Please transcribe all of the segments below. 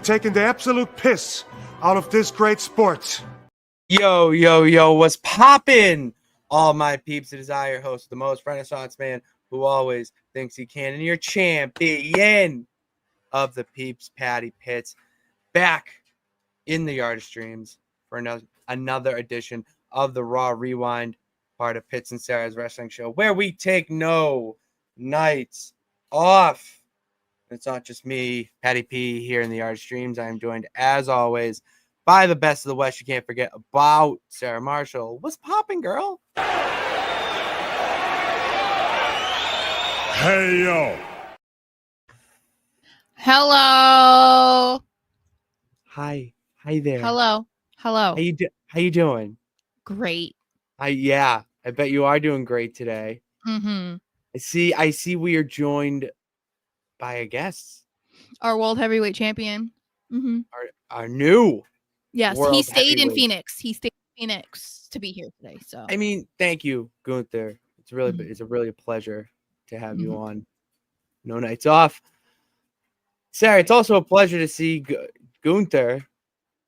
taking the absolute piss out of this great sport. Yo, what's poppin'? All my peeps, it is I, your host, the most Renaissance man who always thinks he can, and your champion of the peeps, Patty Pitts, back in the Yard of Streams for another edition of the Raw Rewind, part of Pitts and Sara's wrestling show, where we take no nights off. It's not just me, Patty P, here in the Yard of Streams. I am joined, as always, by the best of the West. You can't forget about Sara Marshall. What's popping, girl? Hey, yo. Hello. Hi there. Hello. How you doing? Great. I bet you are doing great today. Mm-hmm. I see we are joined by a guest. Our world heavyweight champion. Mm-hmm. Our new Yes, world he stayed in heavyweight. Phoenix. He stayed in Phoenix to be here today. So I mean, thank you, Gunther. It's really a pleasure to have you on. No nights off. Sarah, it's also a pleasure to see Gunther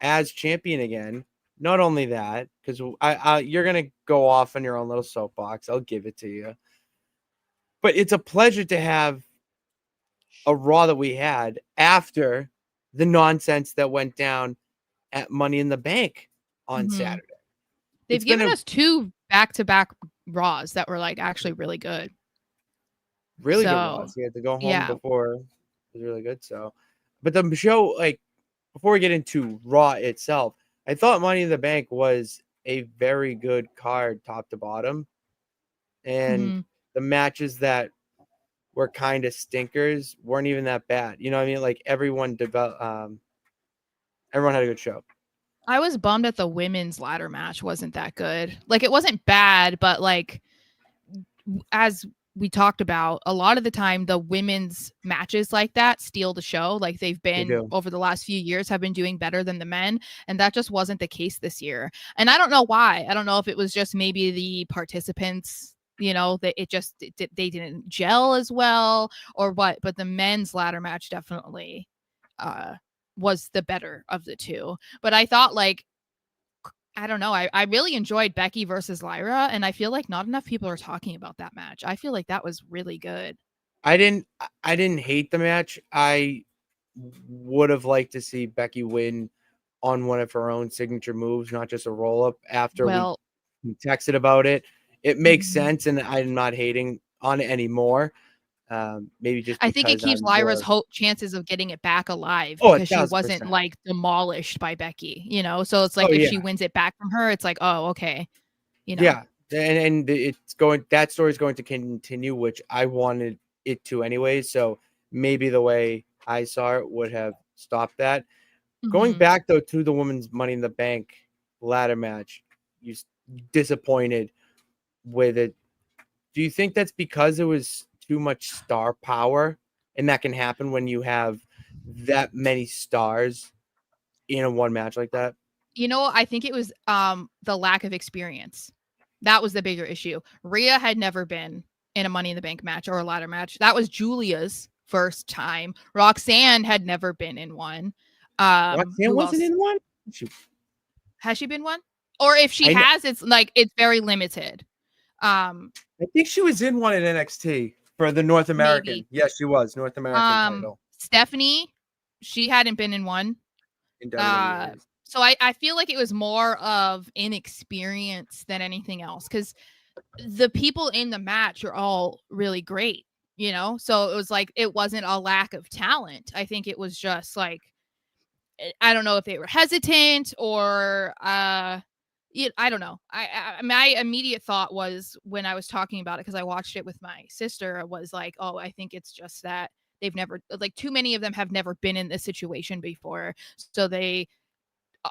as champion again. Not only that, because you're gonna go off on your own little soapbox. I'll give it to you. But it's a pleasure to have a Raw that we had after the nonsense that went down at Money in the Bank on Saturday. They've given us two back-to-back Raws that were like actually really good. Really good Raws. He had to go home before. It was really good. So, but the show, like, before we get into Raw itself, I thought Money in the Bank was a very good card, top to bottom, and the matches that were kind of stinkers weren't even that bad. You know what I mean? Like everyone had a good show. I was bummed that the women's ladder match wasn't that good. Like it wasn't bad, but like as we talked about, a lot of the time the women's matches like that steal the show. Like they've been over the last few years have been doing better than the men, and that just wasn't the case this year. And I don't know why. I don't know if it was just maybe the participants, you know, that they didn't gel as well or what, but the men's ladder match definitely was the better of the two. But I thought, like, I don't know, I really enjoyed Becky versus Lyra, and I feel like not enough people are talking about that match. I feel like that was really good. I didn't hate the match. I would have liked to see Becky win on one of her own signature moves, not just a roll-up. After we texted about it, it makes sense, and I'm not hating on it anymore. Maybe just I think it keeps Lyra's chances of getting it back alive because she wasn't like demolished by Becky, you know. So it's like if she wins it back from her, it's like, oh, okay, you know. Yeah, and it's going. That story is going to continue, which I wanted it to anyway. So maybe the way I saw it would have stopped that. Going back though to the women's Money in the Bank ladder match, you disappointed with it. Do you think that's because it was too much star power, and that can happen when you have that many stars in a one match like that? You know, I think it was the lack of experience. That was the bigger issue. Rhea had never been in a Money in the Bank match or a ladder match. That was Julia's first time. Roxanne had never been in one. Roxanne wasn't in one? Has she been one? Or if she has, it's like it's very limited. I think she was in one at NXT for the North American. Maybe. Yes, she was North American title. Stephanie, she hadn't been in one. So I feel like it was more of inexperience than anything else, because the people in the match are all really great, you know? So it was like, it wasn't a lack of talent. I think it was just like, I don't know if they were hesitant or, I don't know. My immediate thought was when I was talking about it, because I watched it with my sister, was like, oh, I think it's just that they've never, like, too many of them have never been in this situation before. So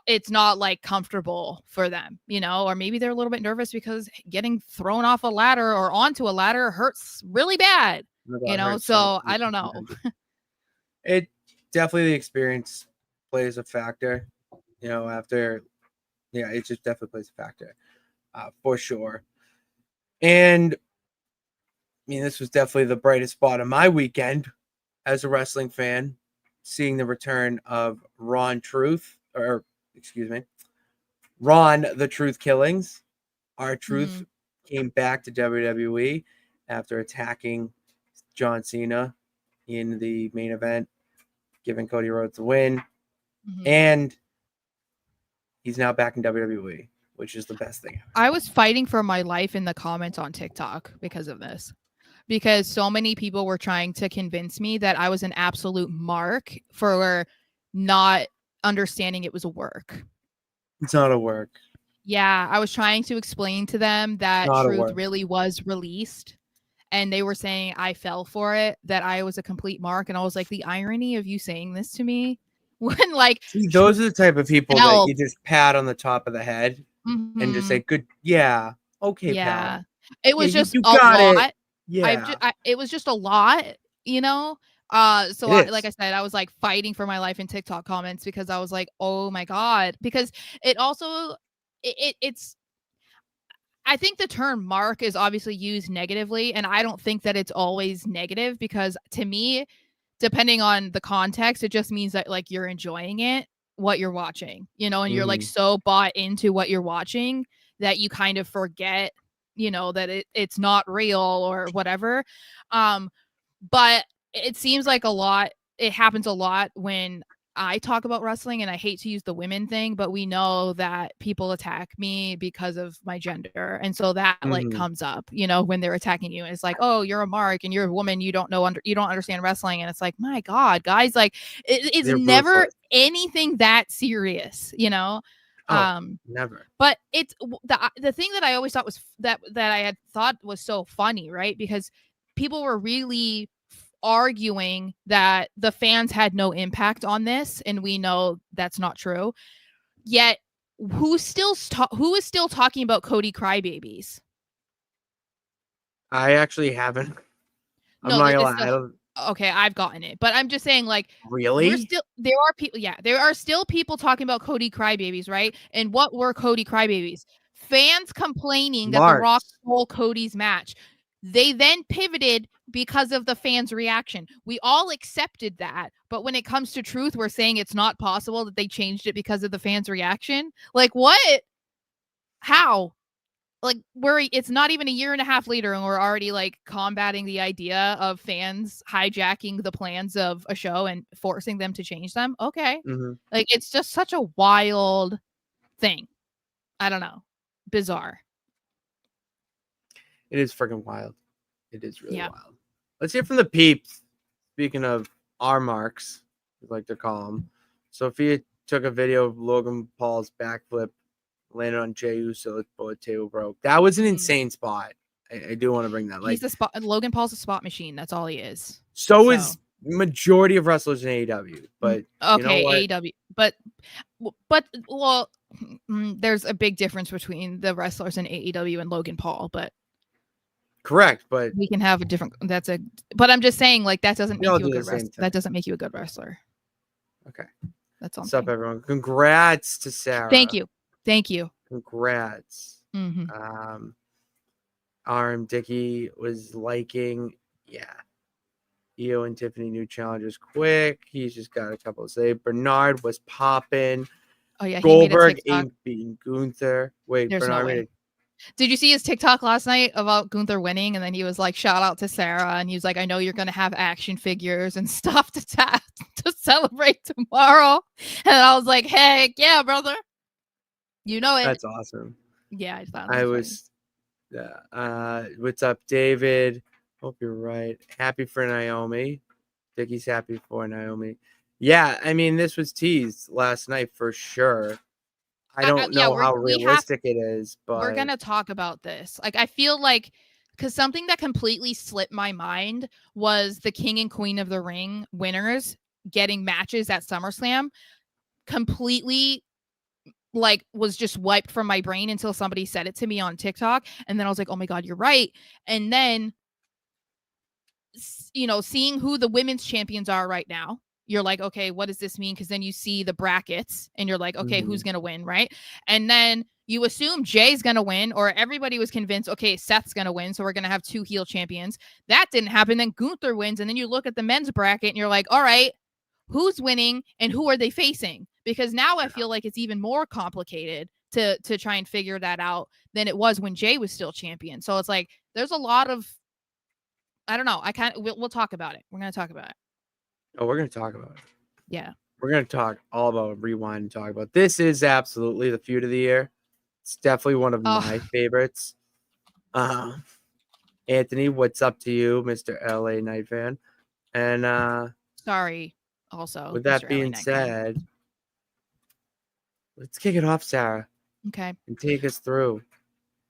it's not like comfortable for them, you know, or maybe they're a little bit nervous because getting thrown off a ladder or onto a ladder hurts really bad, you know? So I don't know. It definitely, the experience plays a factor, you know, it just definitely plays a factor for sure. And I mean, this was definitely the brightest spot of my weekend as a wrestling fan. seeing the return of Ron the Truth Killings. R-Truth came back to WWE after attacking John Cena in the main event, giving Cody Rhodes the win. And he's now back in WWE, which is the best thing ever. I was fighting for my life in the comments on TikTok because of this. Because so many people were trying to convince me that I was an absolute mark for not understanding it was a work. It's not a work. Yeah, I was trying to explain to them that Truth really was released. And they were saying I fell for it, that I was a complete mark. And I was like, the irony of you saying this to me when like see, those are the type of people that you just pat on the top of the head and just say, good, yeah, okay, pal. It was just a lot. It. Yeah. It was just a lot, you know? So like I said, I was like fighting for my life in TikTok comments because I was like, oh my God. Because it also, it's, I think the term mark is obviously used negatively, and I don't think that it's always negative because to me, depending on the context, it just means that like you're enjoying it, what you're watching, you know, and you're like so bought into what you're watching that you kind of forget, you know, that it's not real or whatever. But it seems like it happens a lot when I talk about wrestling, and I hate to use the women thing, but we know that people attack me because of my gender. And so that like comes up, you know, when they're attacking you, and it's like, oh, you're a mark and you're a woman. You don't understand wrestling. And it's like, my God, guys, like it's never anything that serious, you know? Never. But it's the thing that I always thought was that I had thought was so funny, right? Because people were really arguing that the fans had no impact on this, and we know that's not true. Yet, who is still talking about Cody crybabies? I actually haven't. I'm not gonna lie. Okay, I've gotten it, but I'm just saying, like, really, there are people. Yeah, there are still people talking about Cody crybabies, right? And what were Cody crybabies? Fans complaining that The Rock stole Cody's match. They then pivoted because of the fans' reaction. We all accepted that. But when it comes to Truth, we're saying it's not possible that they changed it because of the fans' reaction. Like, what? How? Like, it's not even a year and a half later, and we're already like combating the idea of fans hijacking the plans of a show and forcing them to change them. Okay. Like, it's just such a wild thing. I don't know. Bizarre. It is freaking wild. It is really wild. Let's hear from the peeps. Speaking of our marks, we like to call them. Sophia took a video of Logan Paul's backflip, landed on Jey Uso, both table broke. That was an insane spot. I do want to bring that. He's Logan Paul's a spot machine. That's all he is. So is majority of wrestlers in AEW. But okay, AEW. But well, there's a big difference between the wrestlers in AEW and Logan Paul, but correct, but we can have a different. But I'm just saying, like, that doesn't make you a good wrestler. That doesn't make you a good wrestler. Okay, that's all. What's up, everyone? Congrats to Sara. Thank you. Congrats. RM Dickey was liking, Io and Tiffany new challenges quick. He's just got a couple to say. Bernard was popping. Oh yeah, Goldberg ain't beating Gunther. Wait, there's Bernard no way. Did you see his TikTok last night about Gunther winning? And then he was like, shout out to Sara. And he was like, I know you're going to have action figures and stuff to celebrate tomorrow. And I was like, heck yeah, brother. You know it. That's awesome. Yeah, I thought what's up, David? Hope you're right. Happy for Naomi. Dickie's happy for Naomi. Yeah, I mean, this was teased last night for sure. I don't know how realistic it is, but we're gonna talk about this. Like, I feel like, because something that completely slipped my mind was the King and Queen of the Ring winners getting matches at SummerSlam. Completely, like, was just wiped from my brain until somebody said it to me on TikTok, and then I was like, oh my God, you're right. And then, you know, seeing who the women's champions are right now, you're like, okay, what does this mean? Because then you see the brackets and you're like, okay, who's going to win, right? And then you assume Jay's going to win, or everybody was convinced, okay, Seth's going to win, so we're going to have two heel champions. That didn't happen. Then Gunther wins, and then you look at the men's bracket and you're like, all right, who's winning and who are they facing? Because now I feel like it's even more complicated to try and figure that out than it was when Jay was still champion. So it's like there's a lot of, I don't know. We'll talk about it. We're gonna talk about it. Oh, we're gonna talk about it. Yeah. We're gonna talk all about rewind and talk about this. Is absolutely the feud of the year. It's definitely one of my favorites. Anthony, what's up to you, Mr. LA Knight fan? And sorry, also. with that Mr. being said, let's kick it off, Sarah. Okay. And take us through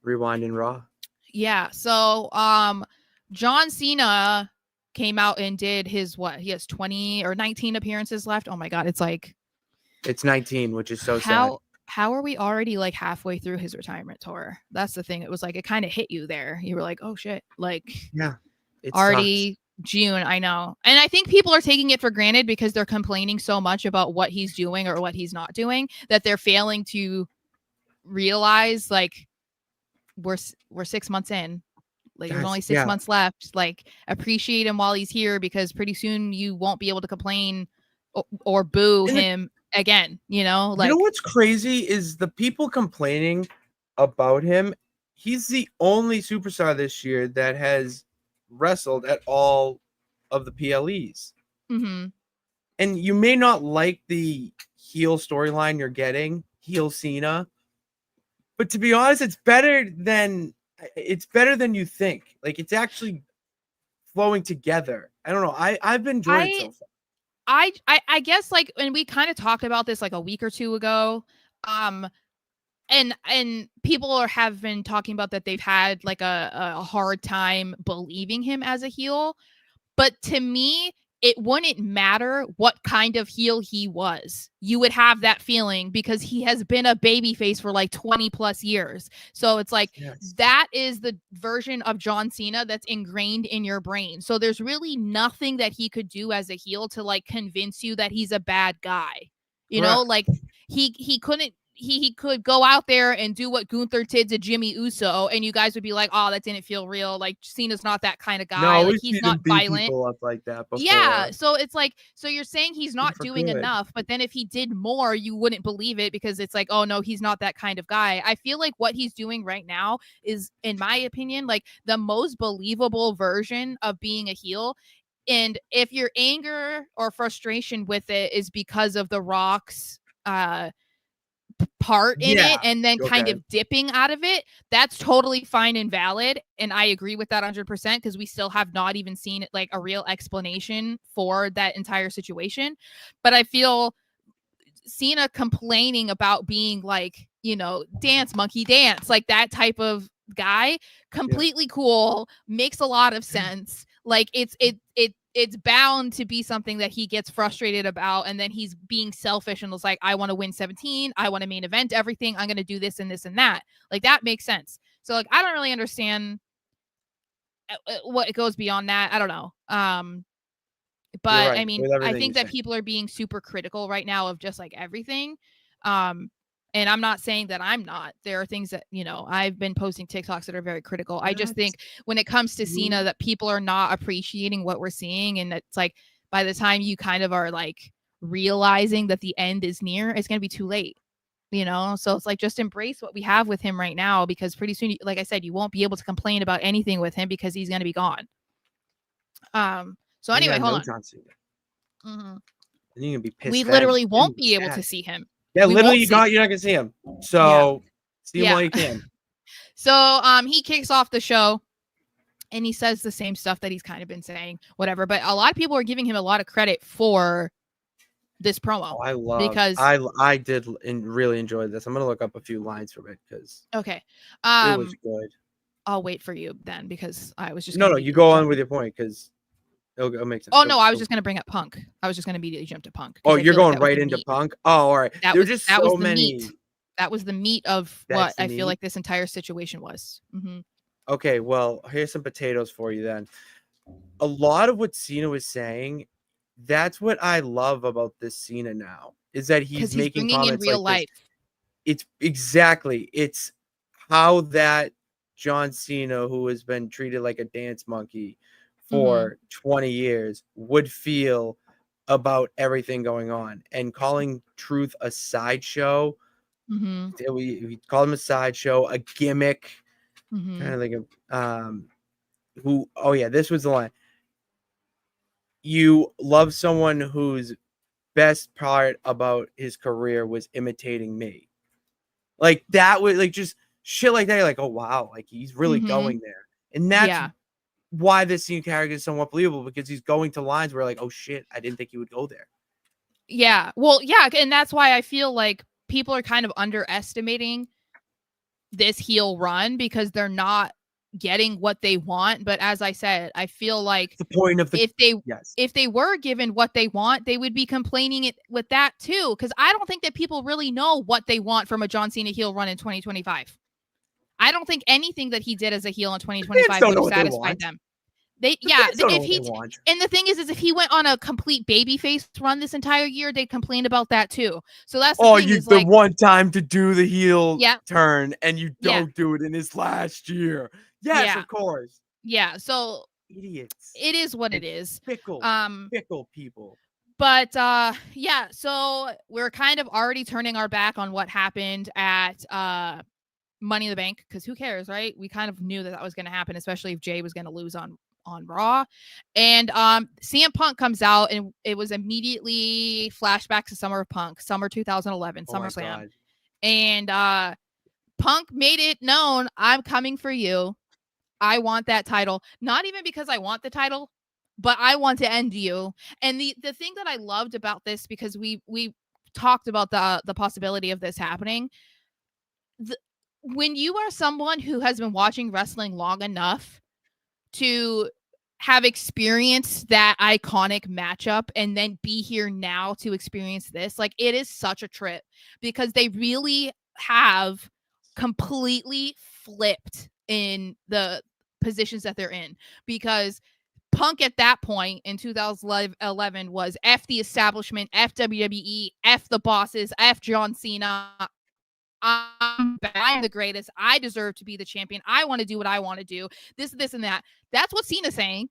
Rewind and Raw. Yeah. So John Cena came out and did his he has 20 or 19 appearances left. Oh my god, it's 19, which is so sad. How are we already like halfway through his retirement tour? That's the thing. It was like it kind of hit you there. You were like, oh shit. Like yeah. It already sucks. June, I know. And I think people are taking it for granted because they're complaining so much about what he's doing or what he's not doing that they're failing to realize like we're 6 months in. Like there's only 6 months left. Like appreciate him while he's here because pretty soon you won't be able to complain or boo him again, you know? Like, you know what's crazy is the people complaining about him. He's the only superstar this year that has wrestled at all of the PLEs. Mm-hmm. And you may not like the heel storyline you're getting, heel Cena, but to be honest, it's better than you think. Like it's actually flowing together. I don't know. I've been enjoying it so far. I guess like, and we kind of talked about this like a week or two ago. And people have been talking about that they've had like a hard time believing him as a heel. But to me, it wouldn't matter what kind of heel he was. You would have that feeling because he has been a babyface for like 20 plus years. So it's like, that is the version of John Cena that's ingrained in your brain. So there's really nothing that he could do as a heel to like convince you that he's a bad guy. You know, like he couldn't. He could go out there and do what Gunther did to Jimmy Uso, and you guys would be like, "Oh, that didn't feel real." Like Cena's not that kind of guy. No, like he's not violent. People up like that before. Yeah, so it's like, so you're saying he's not doing enough, but then if he did more, you wouldn't believe it because it's like, oh no, he's not that kind of guy. I feel like what he's doing right now is, in my opinion, like the most believable version of being a heel. And if your anger or frustration with it is because of The Rock's part in it and then kind of dipping out of it, that's totally fine and valid, and I agree with that 100% because we still have not even seen like a real explanation for that entire situation. But I feel Cena complaining about being like, you know, dance monkey dance, like that type of guy, completely cool, makes a lot of sense. Like it's bound to be something that he gets frustrated about, and then he's being selfish and was like, I want to win 17, I want to main event everything, I'm going to do this and this and that. Like that makes sense. So like I don't really understand what it goes beyond that. I don't know. But I mean, I think that people are being super critical right now of just like everything. And I'm not saying that I'm not. There are things that, you know, I've been posting TikToks that are very critical. I just think when it comes to Cena that people are not appreciating what we're seeing. And it's like, by the time you kind of are like realizing that the end is near, it's going to be too late, you know? So it's like, just embrace what we have with him right now, because pretty soon, like I said, you won't be able to complain about anything with him because he's going to be gone. So anyway, hold on. John Cena. Mm-hmm. And you're gonna be pissed. We literally won't be able to see him. Yeah, literally, you're not gonna see him. So see him while you can. So he kicks off the show and he says the same stuff that he's kind of been saying, whatever. But a lot of people are giving him a lot of credit for this promo. I did really enjoy this. I'm gonna look up a few lines from it because it was good. I'll wait for you then because I was just no. You go on with your point because it'll make sense. Oh no, I was just gonna bring up Punk. I was just gonna immediately jump to Punk. Oh, you're going right into Punk. Oh, all right. There were just so many. Meat. That was the meat of what I feel like this entire situation was. Mm-hmm. Okay, well, here's some potatoes for you then. A lot of what Cena was saying, that's what I love about this Cena now, is that he's making comments in real like life. It's how that John Cena, who has been treated like a dance monkey for 20 years, would feel about everything going on and calling Truth a sideshow. We call him a sideshow, a gimmick. Trying to think of this was the line. You love someone whose best part about his career was imitating me. Like that was like just shit like that. You're like, oh wow, like he's really going there. And that's why this scene character is somewhat believable, because he's going to lines where like, oh shit, I didn't think he would go there. Yeah. Well, yeah, and that's why I feel like people are kind of underestimating this heel run because they're not getting what they want. But as I said, I feel like the point of the if they were given what they want, they would be complaining it with that too. Because I don't think that people really know what they want from a John Cena heel run in 2025. I don't think anything that he did as a heel in 2025 would have satisfied them. And the thing is if he went on a complete babyface run this entire year, they'd complain about that too. So that's the one time to do the heel turn and you don't do it in his last year. Yes, of course. Yeah, so idiots. It is what it is. Fickle people. But so we're kind of already turning our back on what happened at Money in the Bank, because who cares, right? We kind of knew that was going to happen, especially if Jay was going to lose on Raw. And CM Punk comes out, and it was immediately flashback to Summer 2011, SummerSlam. And Punk made it known, I'm coming for you. I want that title. Not even because I want the title, but I want to end you. And the thing that I loved about this, because we talked about the possibility of this happening, when you are someone who has been watching wrestling long enough to have experienced that iconic matchup and then be here now to experience this, like, it is such a trip, because they really have completely flipped in the positions that they're in. Because Punk at that point in 2011 was F the establishment, F WWE, F the bosses, F John Cena. I'm the greatest. I deserve to be the champion. I want to do what I want to do. This, and that. That's what Cena's saying.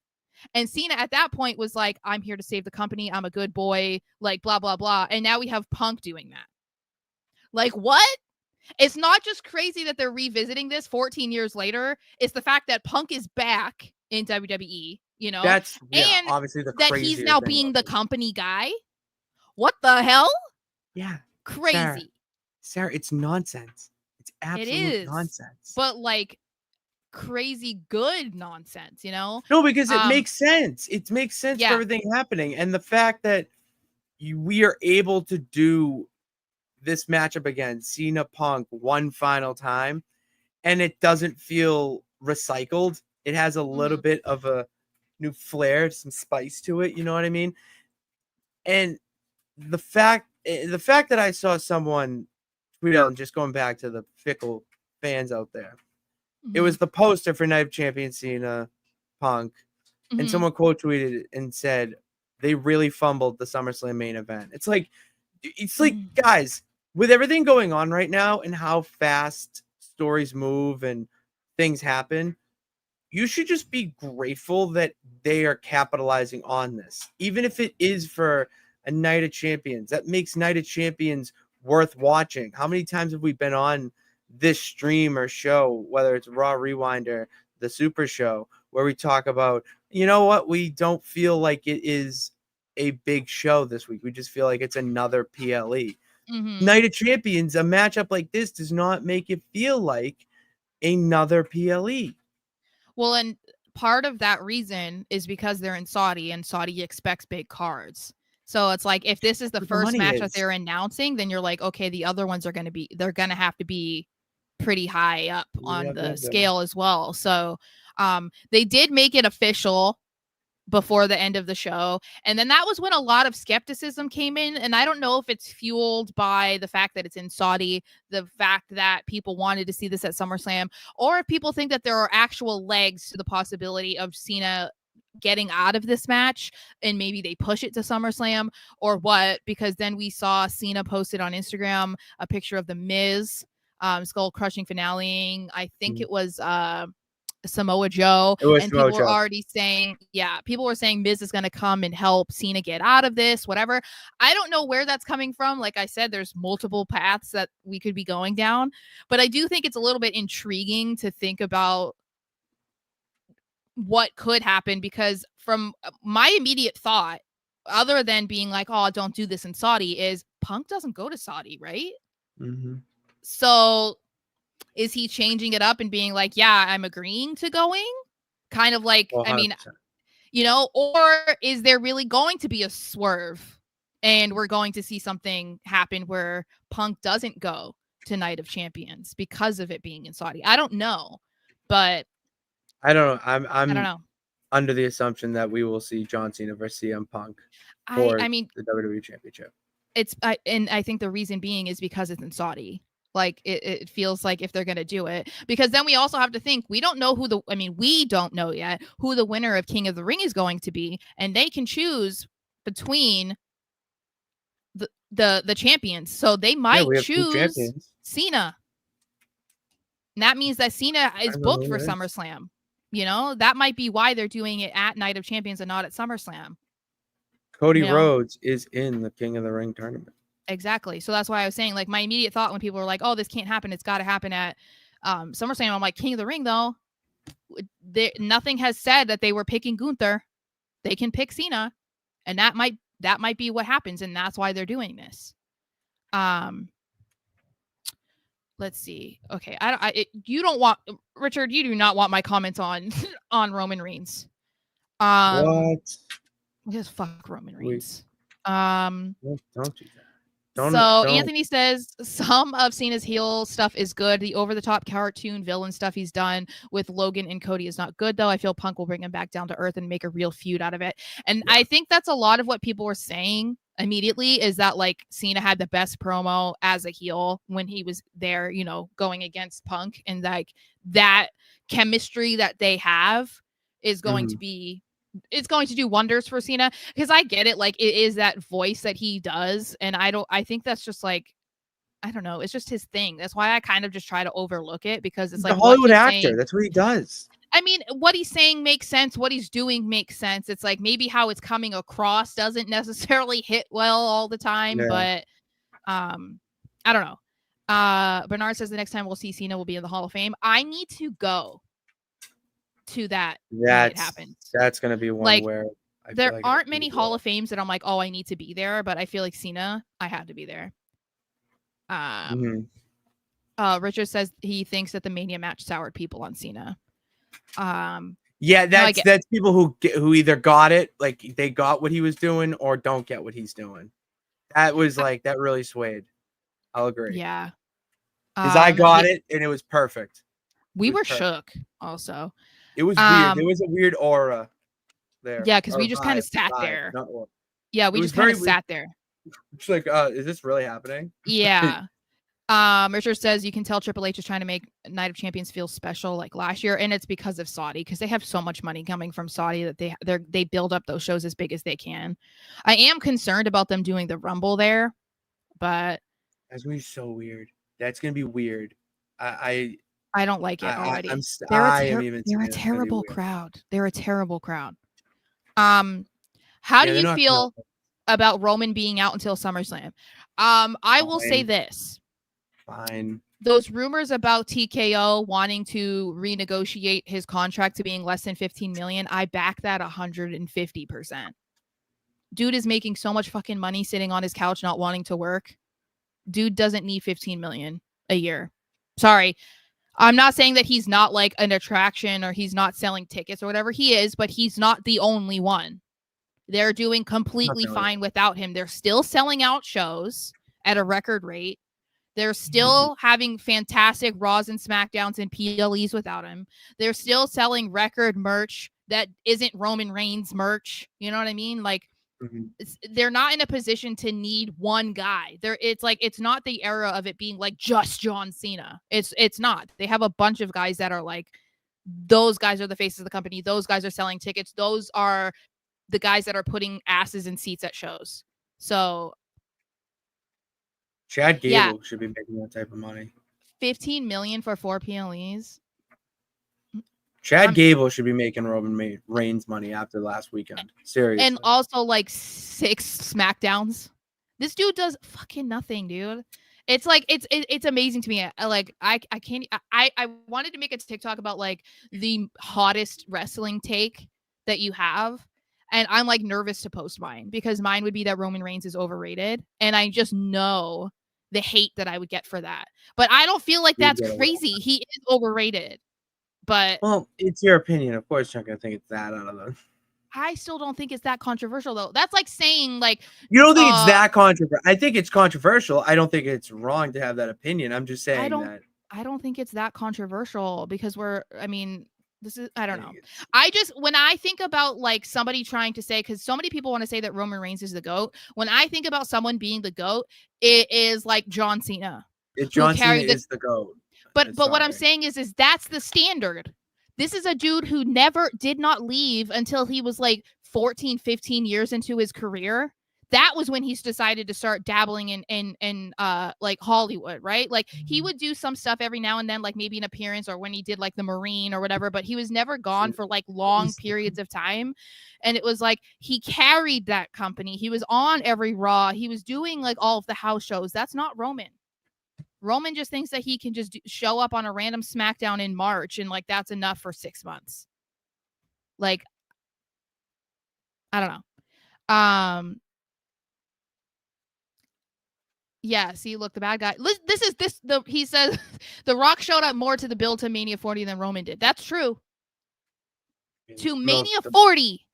And Cena at that point was like, I'm here to save the company. I'm a good boy, like blah, blah, blah. And now we have Punk doing that. Like, what? It's not just crazy that they're revisiting this 14 years later. It's the fact that Punk is back in WWE, you know? That's obviously the that he's now being the company guy. What the hell? Yeah. Crazy. Sarah, it's nonsense. It's absolute nonsense. But like crazy good nonsense, you know? No, because it makes sense. It makes sense for everything happening. And the fact that we are able to do this matchup again, Cena Punk, one final time, and it doesn't feel recycled. It has a little bit of a new flair, some spice to it. You know what I mean? And the fact that I saw someone tweet out, and just going back to the fickle fans out there, it was the poster for Night of Champions Cena Punk, and someone quote tweeted and said they really fumbled the SummerSlam main event. It's like guys, with everything going on right now and how fast stories move and things happen, you should just be grateful that they are capitalizing on this, even if it is for a Night of Champions. That makes Night of Champions worth watching. How many times have we been on this stream or show, whether it's Raw Rewind or the Super Show, where we talk about, you know what, we don't feel like it is a big show this week. We just feel like it's another PLE. Night of Champions, a matchup like this does not make it feel like another PLE. Well, and part of that reason is because they're in Saudi, and Saudi expects big cards. So it's like, if this is the first match that they're announcing, then you're like, okay, the other ones they're going to have to be pretty high up on the scale as well. So they did make it official before the end of the show. And then that was when a lot of skepticism came in. And I don't know if it's fueled by the fact that it's in Saudi, the fact that people wanted to see this at SummerSlam, or if people think that there are actual legs to the possibility of Cena getting out of this match and maybe they push it to SummerSlam, or what. Because then we saw Cena posted on Instagram a picture of the Miz skull crushing finale. I think it was Samoa Joe. And Samoa people were Joe. already saying, people were saying Miz is going to come and help Cena get out of this, whatever. I don't know where that's coming from. Like I said, there's multiple paths that we could be going down. But I do think it's a little bit intriguing to think about what could happen, because from my immediate thought, other than being like, oh, don't do this in Saudi, is Punk doesn't go to Saudi, right? Mm-hmm. So is he changing it up and being like, yeah, I'm agreeing to going? Kind of like, 100%. I mean, or is there really going to be a swerve and we're going to see something happen where Punk doesn't go to Night of Champions because of it being in Saudi? I don't know, but I don't know. I don't know. Under the assumption that we will see John Cena versus CM Punk for the WWE Championship. And I think the reason being is because it's in Saudi. Like it feels like if they're going to do it, because then we also have to think, we don't know we don't know yet who the winner of King of the Ring is going to be. And they can choose between the champions. So they might choose Cena. And that means that Cena is booked for SummerSlam. That might be why they're doing it at Night of Champions and not at SummerSlam. Cody Rhodes is in the King of the Ring tournament. Exactly. So that's why I was saying, like, my immediate thought when people were like, oh, this can't happen, it's got to happen at SummerSlam. I'm like, King of the Ring, though, nothing has said that they were picking Gunther. They can pick Cena, and that might be what happens, and that's why they're doing this. Let's see. Okay, you don't want, Richard, you do not want my comments on Roman Reigns. What? Just fuck Roman Reigns. Don't do that. Anthony says some of Cena's heel stuff is good. The over-the-top cartoon villain stuff he's done with Logan and Cody is not good, though. I feel Punk will bring him back down to earth and make a real feud out of it. And I think that's a lot of what people were saying immediately, is that like Cena had the best promo as a heel when he was there, going against Punk, and like that chemistry that they have is going to be, it's going to do wonders for Cena, because I get it. Like, it is that voice that he does. And I think that's just like, I don't know. It's just his thing. That's why I kind of just try to overlook it, because it's like a Hollywood actor. That's what he does. I mean, what he's saying makes sense. What he's doing makes sense. It's like maybe how it's coming across doesn't necessarily hit well all the time, but I don't know. Bernard says the next time we'll see Cena will be in the Hall of Fame. I need to go to that when it happens. That's gonna be one where there aren't many Hall of Fames that I'm like, oh, I need to be there, but I feel like Cena, I have to be there. Richard says he thinks that the Mania match soured people on Cena. That's people who either got it, like they got what he was doing, or don't get what he's doing. That was like that really swayed. I'll agree. Yeah, because I got it and it was perfect. We were shook. Also, it was weird. There was a weird aura there. Yeah, because we just kind of sat there. Yeah, we just kind of sat there. It's like, is this really happening? Yeah. Richard says you can tell Triple H is trying to make Night of Champions feel special like last year, and it's because of Saudi, because they have so much money coming from Saudi that they build up those shows as big as they can. I am concerned about them doing the Rumble there, but that's gonna be so weird. That's gonna be weird. I don't like it already. They're a terrible crowd. They're a terrible crowd. How do you feel about Roman being out until SummerSlam? I will say this. Fine. Those rumors about TKO wanting to renegotiate his contract to being less than $15 million, I back that 150%. Dude is making so much fucking money sitting on his couch not wanting to work. Dude doesn't need $15 million a year. Sorry. I'm not saying that he's not like an attraction or he's not selling tickets or whatever. He is, but he's not the only one. They're doing completely fine without him. They're still selling out shows at a record rate. They're still having fantastic Raws and SmackDowns and PLEs without him. They're still selling record merch that isn't Roman Reigns merch. You know what I mean? Like, they're not in a position to need one guy. It's not the era of it being like just John Cena. It's not. They have a bunch of guys that are like, those guys are the faces of the company. Those guys are selling tickets. Those are the guys that are putting asses in seats at shows. So Chad Gable should be making that type of money. 15 million for 4 PLEs. Chad Gable should be making Roman Reigns money after last weekend. Seriously. And also like 6 SmackDowns. This dude does fucking nothing, dude. It's like it's amazing to me. I can't. I wanted to make a TikTok about like the hottest wrestling take that you have, and I'm like nervous to post mine because mine would be that Roman Reigns is overrated, and I just know the hate that I would get for that. But I don't feel like that's crazy. He is overrated. But well, it's your opinion. Of course, you're not gonna think it's that out of the. I still don't think it's that controversial, though. That's like saying, like, you don't think it's that controversial. I think it's controversial. I don't think it's wrong to have that opinion. I'm just saying that. I don't think it's that controversial because I don't know. When I think about like somebody trying to say, because so many people want to say that Roman Reigns is the GOAT. When I think about someone being the GOAT, it is like John Cena. John Cena is the GOAT. But what I'm saying is that's the standard. This is a dude who did not leave until he was like 14, 15 years into his career. That was when he decided to start dabbling in like Hollywood, right? Like he would do some stuff every now and then, like maybe an appearance or when he did like the Marine or whatever, but he was never gone for like long periods of time. And it was like he carried that company. He was on every Raw. He was doing like all of the house shows. That's not Roman. Roman just thinks that he can just show up on a random SmackDown in March and like that's enough for 6 months. Like, I don't know. Yeah, see, look, the bad guy. He says The Rock showed up more to the build to Mania 40 than Roman did. That's true. To Mania 40.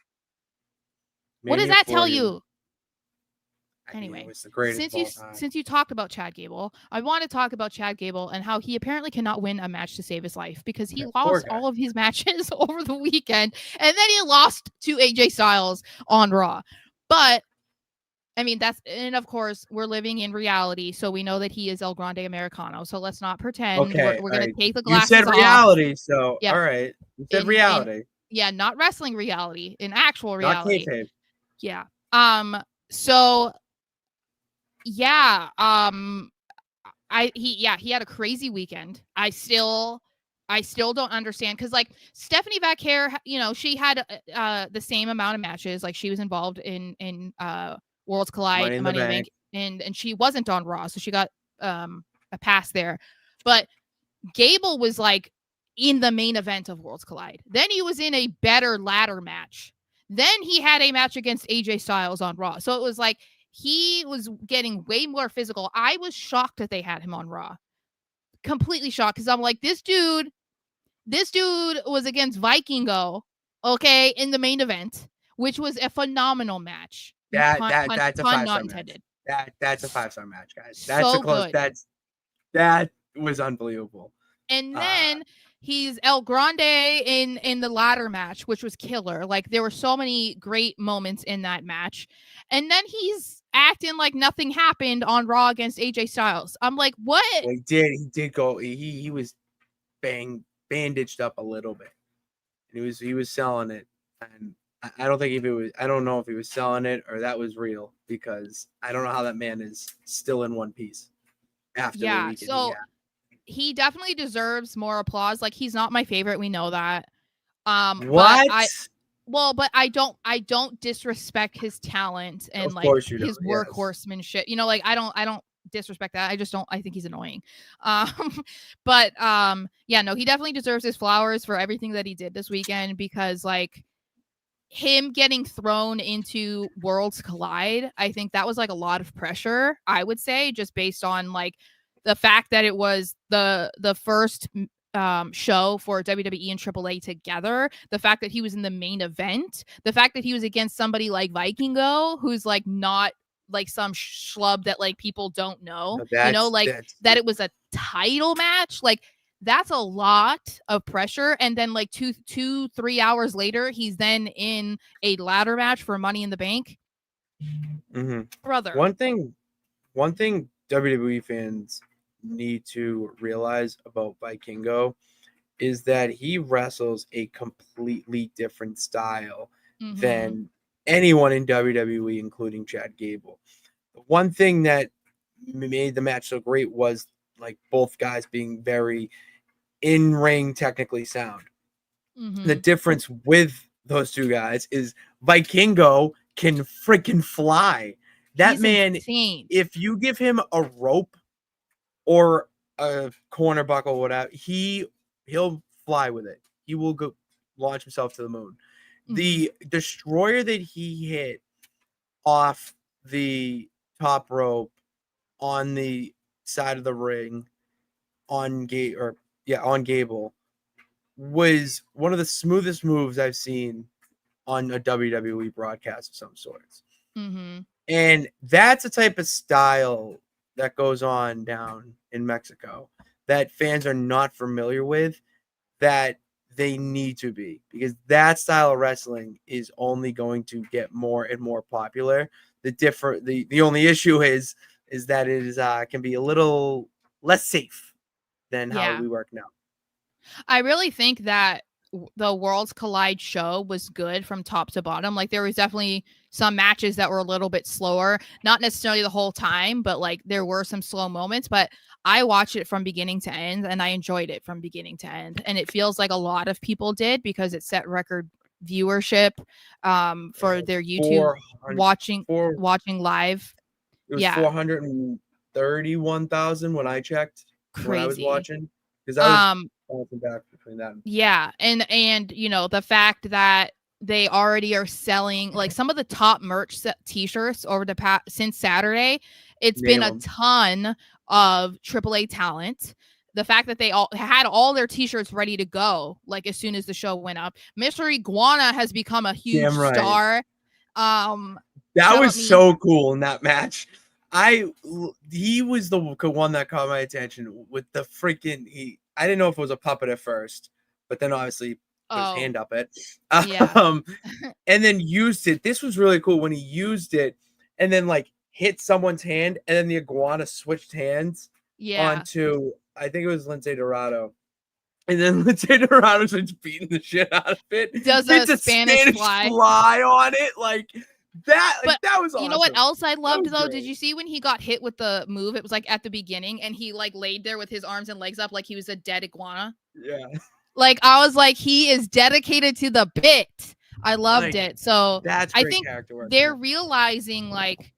What does that tell you? Anyway, since you talked about Chad Gable, I want to talk about Chad Gable and how he apparently cannot win a match to save his life because he lost all of his matches over the weekend, and then he lost to AJ Styles on Raw. But I mean, and of course, we're living in reality, so we know that he is El Grande Americano. So let's not pretend we're going to take the glasses off. You said reality, off. So yeah. All right. You said reality. Not wrestling reality, in actual reality. Not kayfabe. Yeah. So. Yeah. He had a crazy weekend. I still don't understand because like Stephanie Vaquer, she had the same amount of matches. Like she was involved in Worlds Collide, Money in the Bank, and she wasn't on Raw, so she got a pass there. But Gable was like in the main event of Worlds Collide. Then he was in a better ladder match. Then he had a match against AJ Styles on Raw. So it was like he was getting way more physical. I was shocked that they had him on Raw. Completely shocked because I'm like, this dude was against Vikingo, okay, in the main event, which was a phenomenal match. That's a 5-star match. That's a 5-star match, guys. That's so close. Good. That was unbelievable. And then he's El Grande in the ladder match, which was killer. Like there were so many great moments in that match. And then he's acting like nothing happened on Raw against AJ Styles. I'm like, what? Well, he did go. He was bandaged up a little bit. And he was selling it. And I don't know if he was selling it or that was real because I don't know how that man is still in one piece after the weekend. So he definitely deserves more applause. Like he's not my favorite. We know that. What? But I don't disrespect his talent and like his workhorsemanship. Like I don't disrespect that. I think he's annoying. He definitely deserves his flowers for everything that he did this weekend because like him getting thrown into Worlds Collide, I think that was like a lot of pressure, I would say, just based on like the fact that it was the first show for WWE and AAA together, the fact that he was in the main event, the fact that he was against somebody like Vikingo, who's like not like some schlub that like people don't know, that it was a title match, like that's a lot of pressure. And then like 3 hours later, he's then in a ladder match for Money in the Bank. Mm-hmm. Brother. One thing WWE fans need to realize about Vikingo is that he wrestles a completely different style than anyone in WWE, including Chad Gable. The one thing that made the match so great was like both guys being very in-ring technically sound. The difference with those two guys is Vikingo can freaking fly. That He's man, insane. if you give him a rope or a corner buckle, whatever, he'll fly with it. He will go launch himself to the moon. The destroyer that he hit off the top rope on the side of the ring on Gable was one of the smoothest moves I've seen on a WWE broadcast of some sorts. And that's a type of style that goes on down in Mexico that fans are not familiar with, that they need to be, because that style of wrestling is only going to get more and more popular. The only issue is that it is can be a little less safe than how we work now. I really think that the Worlds Collide show was good from top to bottom. Like, there was definitely some matches that were a little bit slower, not necessarily the whole time, but like there were some slow moments. But I watched it from beginning to end, and I enjoyed it from beginning to end. And it feels like a lot of people did, because it set record viewership for their YouTube watching live. It was 431,000 when I checked. Crazy. When I was watching, because I was bouncing back between that. Yeah, and you know, the fact that they already are selling like some of the top merch t-shirts over the since Saturday. It's been a ton of AAA talent. The fact that they all had all their t-shirts ready to go, like as soon as the show went up. Mr. Iguana has become a huge star. That was so cool in that match. He was the one that caught my attention with the freaking. I didn't know if it was a puppet at first, but then obviously put his hand up it. And then used it. This was really cool when he used it and then like hit someone's hand, and then the iguana switched hands onto, I think it was Lince Dorado. And then Lince Dorado starts beating the shit out of it. Does a Spanish fly on it, like that. Like, that was awesome. You know what else I loved though? Did you see when he got hit with the move? It was like at the beginning, and he like laid there with his arms and legs up like he was a dead iguana. Yeah. Like, I was like, he is dedicated to the bit. I loved it. So I think they're realizing, like,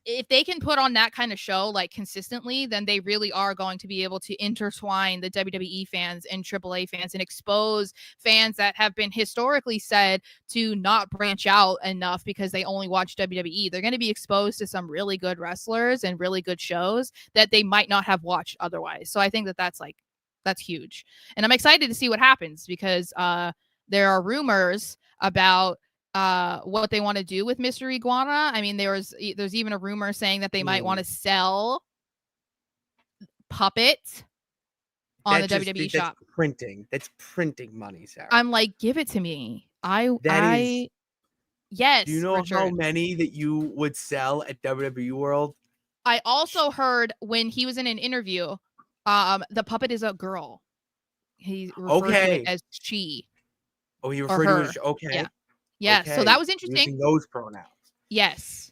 if they can put on that kind of show like consistently, then they really are going to be able to intertwine the WWE fans and AAA fans and expose fans that have been historically said to not branch out enough because they only watch WWE. They're going to be exposed to some really good wrestlers and really good shows that they might not have watched otherwise. So I think that that's huge. And I'm excited to see what happens, because there are rumors about what they want to do with Mr. Iguana. I mean, there's even a rumor saying that they might want to sell Puppet on the WWE shop. That's printing money, Sarah. I'm like, give it to me. Yes. Do you know how many that you would sell at WWE World? I also heard when he was in an interview, the Puppet is a girl. He referred to it as she. Oh, he referred to it as Yeah. Yes, so that was interesting. Using those pronouns. Yes.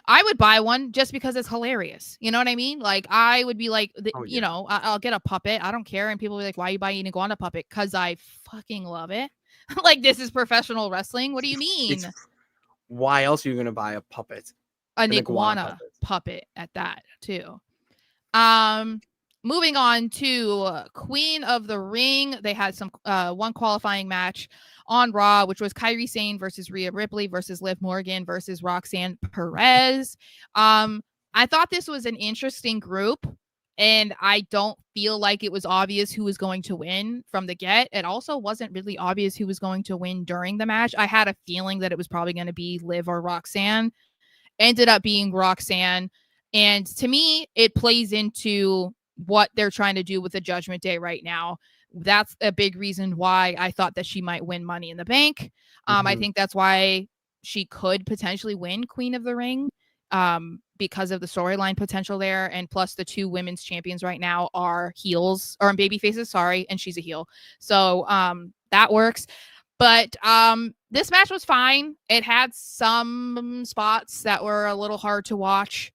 I would buy one just because it's hilarious. You know what I mean? Like, I would be like, you know, I'll get a puppet. I don't care. And people will be like, why are you buying an iguana puppet? Because I fucking love it. Like, this is professional wrestling. What do you mean? Why else are you going to buy a puppet? An iguana puppet at that, too. Moving on to Queen of the Ring. They had some one qualifying match on Raw, which was Kairi Sane versus Rhea Ripley versus Liv Morgan versus Roxanne Perez. I thought this was an interesting group, and I don't feel like it was obvious who was going to win from the get. It also wasn't really obvious who was going to win during the match. I had a feeling that it was probably going to be Liv or Roxanne. Ended up being Roxanne. And to me, it plays into what they're trying to do with the Judgment Day right now. That's a big reason why I thought that she might win Money in the Bank. I think that's why she could potentially win Queen of the Ring, because of the storyline potential there. And plus, the two women's champions right now are heels, or baby faces, sorry, and she's a heel. So that works. But this match was fine. It had some spots that were a little hard to watch.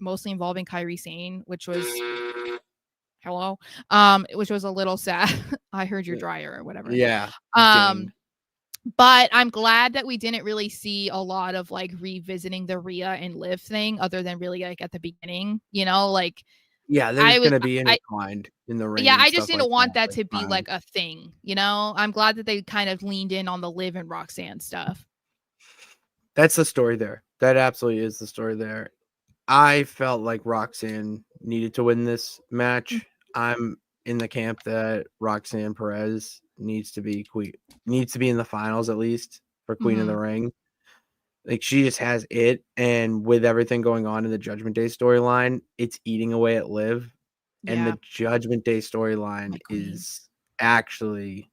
Mostly involving Kairi Sane, which was hello, which was a little sad. I heard your dryer or whatever. Yeah. But I'm glad that we didn't really see a lot of like revisiting the Rhea and Liv thing, other than really like at the beginning, you know, like Yeah, they're just gonna be intertwined in the ring. Yeah, and I just stuff didn't like want that Like, to be fine. like a thing, you know? I'm glad that they kind of leaned in on the Liv and Roxanne stuff. That's the story there. That absolutely is the story there. I felt like Roxanne needed to win this match. I'm in the camp that Roxanne Perez needs to be in the finals at least for Queen of the Ring. Like, she just has it, and with everything going on in the Judgment Day storyline, it's eating away at Liv. And Yeah. the Judgment Day storyline is actually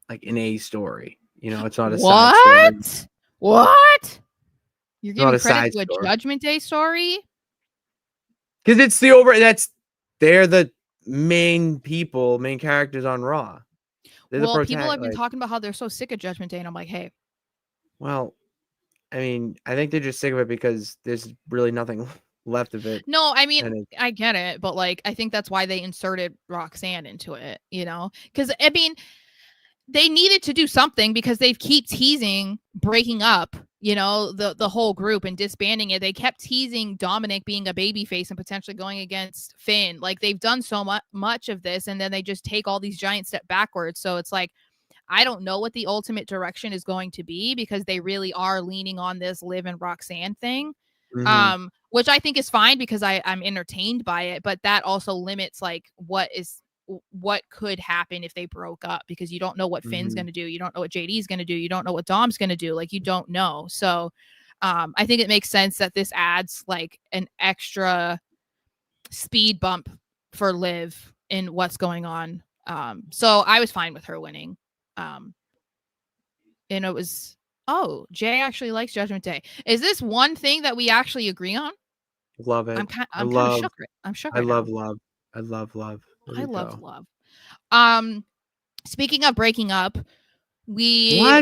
like an A story. You know, it's not a side story. What? You're Not giving a credit side to a story. Judgment Day story? Because it's they're the main characters on Raw. They're Well, the people have been like, talking about how they're so sick of Judgment Day, and I'm like, hey. well, I mean, I think they're just sick of it because there's really nothing left of it. No, I mean, I get it, but like, I think that's why they inserted Roxanne into it, you know? Because, I mean, they needed to do something because they keep teasing breaking up, you know, the whole group and disbanding it. They kept teasing Dominic being a babyface and potentially going against Finn. Like, they've done so much of this, and then they just take all these giant step backwards. So it's like, I don't know what the ultimate direction is going to be because they really are leaning on this Liv and Roxanne thing. Which I think is fine because I'm entertained by it, but that also limits like what could happen if they broke up, because you don't know what Finn's going to do. You don't know what JD's going to do. You don't know what Dom's going to do. Like, you don't know. So I think it makes sense that this adds like an extra speed bump for Liv in what's going on. So I was fine with her winning. And it was, oh, Jay actually likes Judgment Day. Is this one thing that we actually agree on? Love it. I'm kind of shook. I'm shook right now. Love. I love love. I love love. Speaking of breaking up, what? Yeah.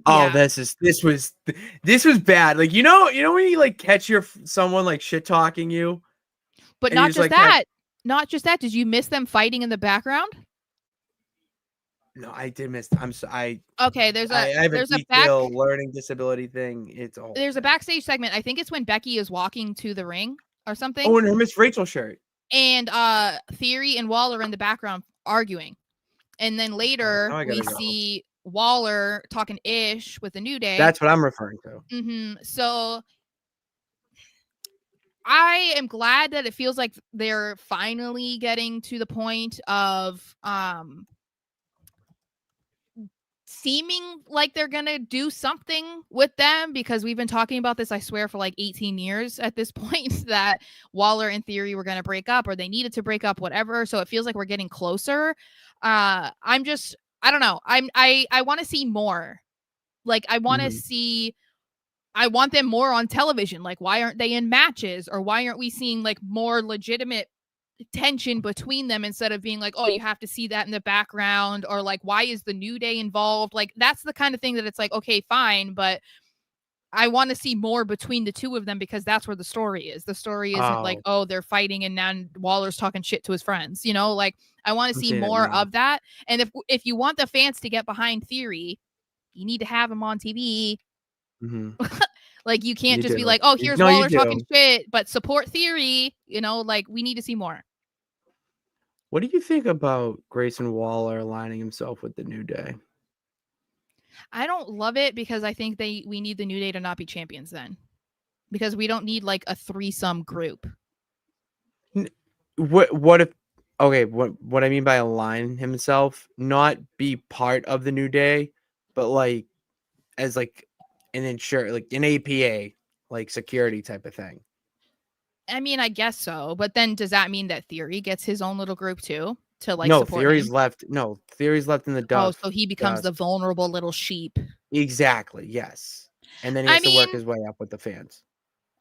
Oh, this was bad. Like, you know when you like catch someone like shit talking you, but not just that. Not just that. Did you miss them fighting in the background? No, I did miss. I'm sorry. Okay, I have a detail learning disability thing. There's a backstage segment. I think it's when Becky is walking to the ring or something. Oh, in her Miss Rachel shirt. And Theory and Waller in the background arguing. And then later we see Waller talking ish with the New Day. That's what I'm referring to. So I am glad that it feels like they're finally getting to the point of seeming like they're gonna do something with them, because we've been talking about this, I swear, for like 18 years at this point, that Waller and Theory were gonna break up, or they needed to break up, whatever. So it feels like we're getting closer. I don't know. I want to see more. Like, I want to see. I want them more on television. Like, why aren't they in matches, or why aren't we seeing like more legitimate tension between them, instead of being like, oh, you have to see that in the background, or like, why is the New Day involved? Like, that's the kind of thing that it's like, okay, fine, but I want to see more between the two of them, because that's where the story is. The story isn't like, oh, they're fighting and now Waller's talking shit to his friends, you know? Like, I want to see more of that. And if you want the fans to get behind Theory, you need to have him on TV. Like, you can't just be like, oh, here's Waller talking shit, but support Theory, you know? Like, we need to see more. What do you think about Grayson Waller aligning himself with the New Day? I don't love it, because I think we need the New Day to not be champions then, because we don't need like a threesome group. What if? Okay, what I mean by align himself, not be part of the New Day, but like as like an like an APA, like security type of thing. I mean, I guess so, but then does that mean that Theory gets his own little group too to like support Theory's him? left. No, Theory's left in the dust. Oh, so he becomes the vulnerable little sheep. Exactly. Yes, and then he has to work his way up with the fans.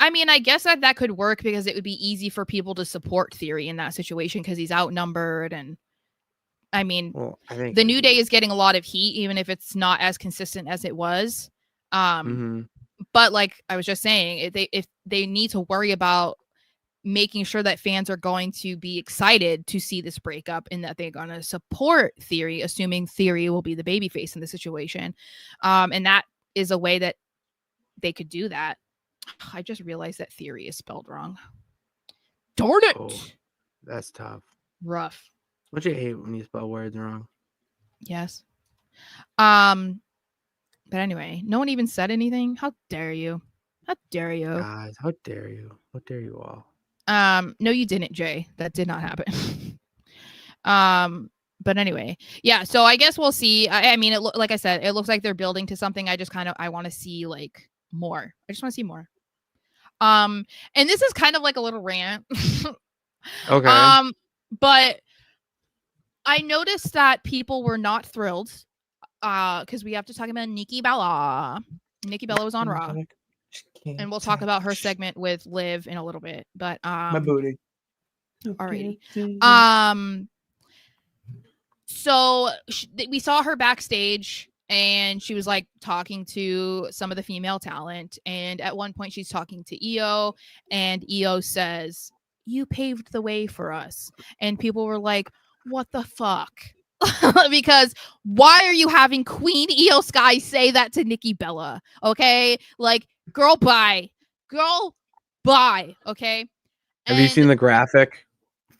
I mean, I guess that could work, because it would be easy for people to support Theory in that situation, because he's outnumbered. And I mean, I think the New Day is getting a lot of heat, even if it's not as consistent as it was. But like I was just saying, if they need to worry about making sure that fans are going to be excited to see this breakup and that they're going to support Theory, assuming Theory will be the babyface in the situation. And that is a way that they could do that. I just realized that Theory is spelled wrong. Darn it! Oh, that's tough. Rough. Don't you hate when you spell words wrong? Yes. But anyway, no one even said anything. How dare you? How dare you? Guys, how dare you? How dare you all? No, you didn't, Jay. That did not happen. But anyway, yeah. So I guess we'll see. I mean, like I said, it looks like they're building to something. I just I want to see like more. I just want to see more. And this is kind of like a little rant. Okay. But I noticed that people were not thrilled. Because we have to talk about Nikki Bella. Nikki Bella was on Raw. And we'll talk about her segment with Liv in a little bit. But my booty. Alrighty. So we saw her backstage and she was like talking to some of the female talent. And at one point she's talking to Io and Io says, "You paved the way for us." And people were like, what the fuck? Because why are you having Queen Io Sky say that to Nikki Bella? Okay, like, girl, bye. Okay. Have you seen the graphic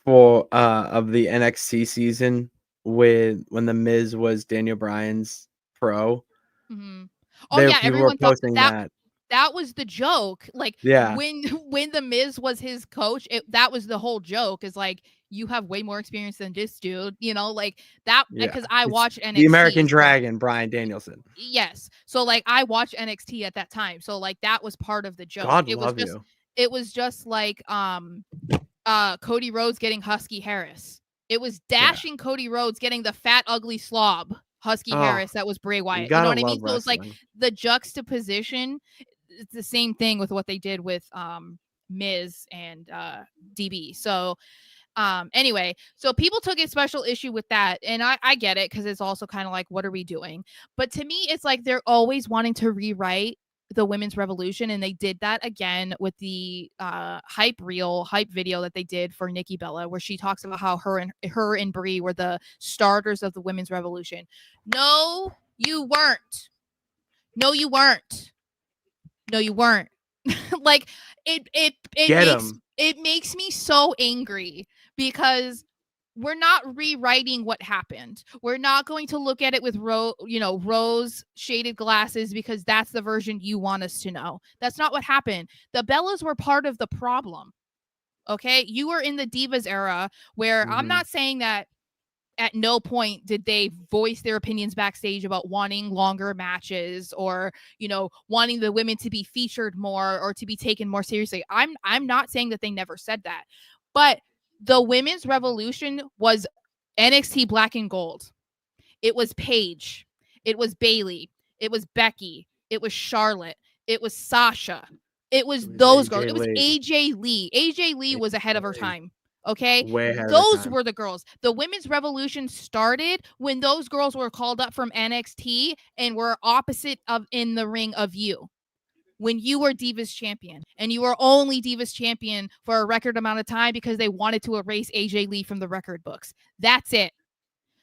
for of the NXT season when the Miz was Daniel Bryan's pro? Mm-hmm. Oh yeah, everyone thought that. That was the joke. Like, yeah, when the Miz was his coach, that was the whole joke. Is like, you have way more experience than this dude, you know, like that. Because I watched NXT, the American Dragon, Bryan Danielson. Yes, so like I watched NXT at that time, so like that was part of the joke. God it love was just, you. It was just like Cody Rhodes getting Husky Harris. It was dashing Cody Rhodes getting the fat ugly slob Husky Harris that was Bray Wyatt. You know what I mean? So it was like the juxtaposition. It's the same thing with what they did with Miz and DB. So anyway, so people took a special issue with that, and I get it, because it's also kind of like, what are we doing? But to me, it's like they're always wanting to rewrite the women's revolution, and they did that again with the hype video that they did for Nikki Bella, where she talks about how her and Brie were the starters of the women's revolution. No, you weren't. No, you weren't. No, you weren't. Like, it makes me so angry, because we're not rewriting what happened. We're not going to look at it with rose shaded glasses, because that's the version you want us to know. That's not what happened. The Bellas were part of the problem. Okay, you were in the Divas era, where I'm not saying that at no point did they voice their opinions backstage about wanting longer matches, or, wanting the women to be featured more or to be taken more seriously. I'm not saying that they never said that, but the women's revolution was NXT Black and Gold. It was Paige. It was Bayley. It was Becky. It was Charlotte. It was Sasha. It was those girls. It was AJ Lee. AJ Lee was ahead of her time. Okay, those were the girls. The women's revolution started when those girls were called up from NXT and were opposite of in the ring of you. When you were Divas champion, and you were only Divas champion for a record amount of time because they wanted to erase AJ Lee from the record books. That's it.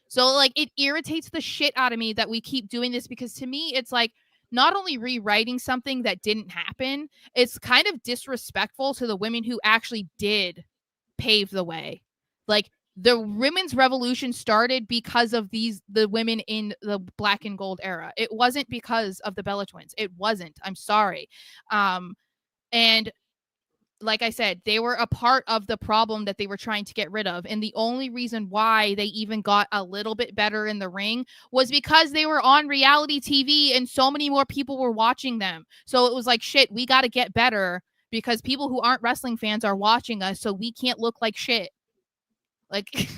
So like, it irritates the shit out of me that we keep doing this, because to me, it's like not only rewriting something that didn't happen, it's kind of disrespectful to the women who actually did pave the way. Like, the women's revolution started because of the women in the Black and Gold era. It wasn't because of the Bella Twins. It wasn't. I'm sorry. And like I said, they were a part of the problem that they were trying to get rid of. And the only reason why they even got a little bit better in the ring was because they were on reality TV and so many more people were watching them. So it was like, shit, we got to get better, because people who aren't wrestling fans are watching us, so we can't look like shit. Like,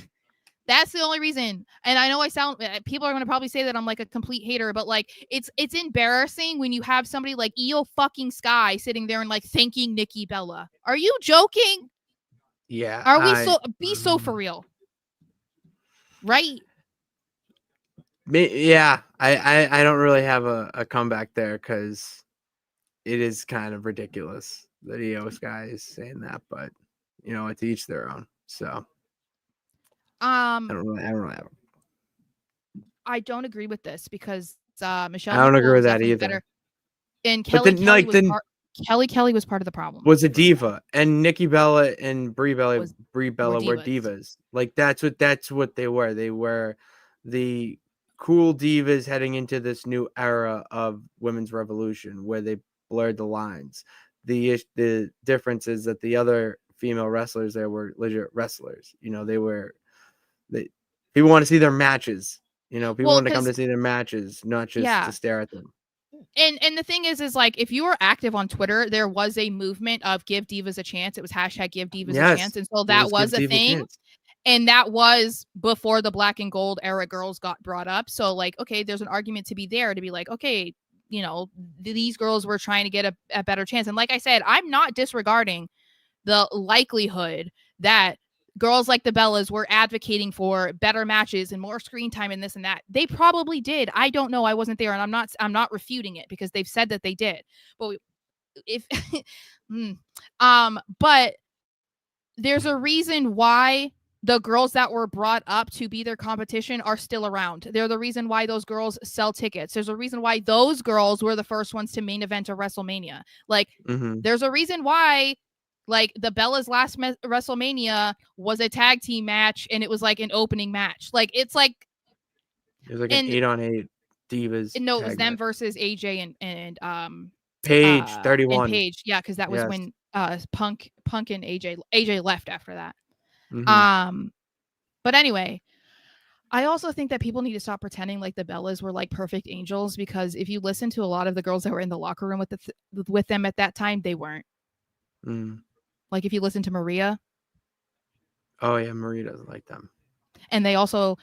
that's the only reason. And I know people are going to probably say that I'm like a complete hater, but like, it's embarrassing when you have somebody like Io fucking Sky sitting there and like thanking Nikki Bella. Are you joking? Yeah. Are we be so for real? Right? Yeah. I don't really have a comeback there, because it is kind of ridiculous that Io Sky is saying that, but to each their own. So I don't know. I don't agree with this because Michelle I don't McCool agree with was that definitely either. better. And But then, Kelly was part of the problem. Was a diva, and Nikki Bella and Brie Bella Were were divas. Like that's what they were. They were the cool divas heading into this new era of women's revolution, where they blurred the lines. The difference is that the other female wrestlers there were legit wrestlers. People want to see their matches. People want to come to see their matches, not just to stare at them. And the thing is like, if you were active on Twitter, there was a movement of give divas a chance. It was hashtag give divas a chance. And so that was a thing. And that was before the black and gold era girls got brought up. So like, okay, there's an argument to be there to be like, okay, these girls were trying to get a better chance. And like I said, I'm not disregarding the likelihood that girls like the Bellas were advocating for better matches and more screen time and this and that. They probably did. I don't know. I wasn't there, and I'm not refuting it because they've said that they did. But if but there's a reason why the girls that were brought up to be their competition are still around. They're the reason why those girls sell tickets. There's a reason why those girls were the first ones to main event a WrestleMania. Like, there's a reason why, like, the Bellas' last WrestleMania was a tag team match, and it was like an opening match. Like, it's like it was like an 8-on-8 divas. No, it was them versus AJ and Paige 31. And Paige, yeah, because that was when Punk and AJ left after that. But anyway, I also think that people need to stop pretending like the Bellas were like perfect angels, because if you listen to a lot of the girls that were in the locker room with them at that time, they weren't. Like if you listen to Maria. Oh yeah, Maria doesn't like them. And they also,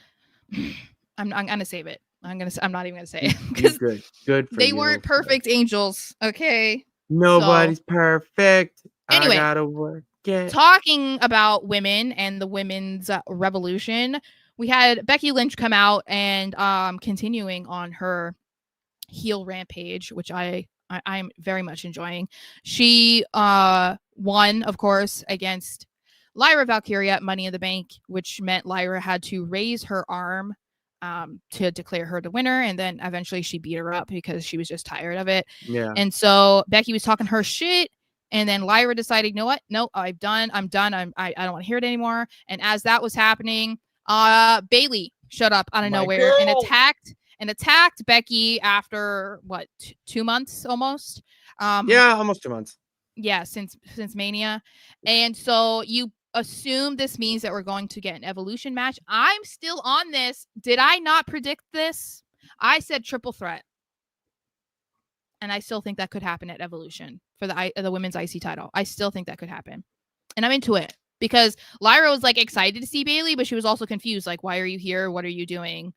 I'm gonna save it. I'm not even gonna say it because good. They weren't perfect angels. Okay. Nobody's perfect. Anyway, I gotta work it. Talking about women and the women's revolution, we had Becky Lynch come out and continuing on her heel rampage, which I'm very much enjoying. She won, of course, against Lyra Valkyria at Money in the Bank, which meant Lyra had to raise her arm to declare her the winner, and then eventually she beat her up because she was just tired of it. Yeah. And so Becky was talking her shit, and then Lyra decided, you know what? No, I'm done. I don't want to hear it anymore. And as that was happening, Bayley showed up out of nowhere and attacked Becky after what 2 months almost. Almost 2 months. Yeah, since Mania. And so you assume this means that we're going to get an Evolution match. I'm still on this. Did I not predict this? I said triple threat. And I still think that could happen at Evolution for the women's IC title. I still think that could happen. And I'm into it because Lyra was like excited to see Bayley, but she was also confused. Like, why are you here? What are you doing?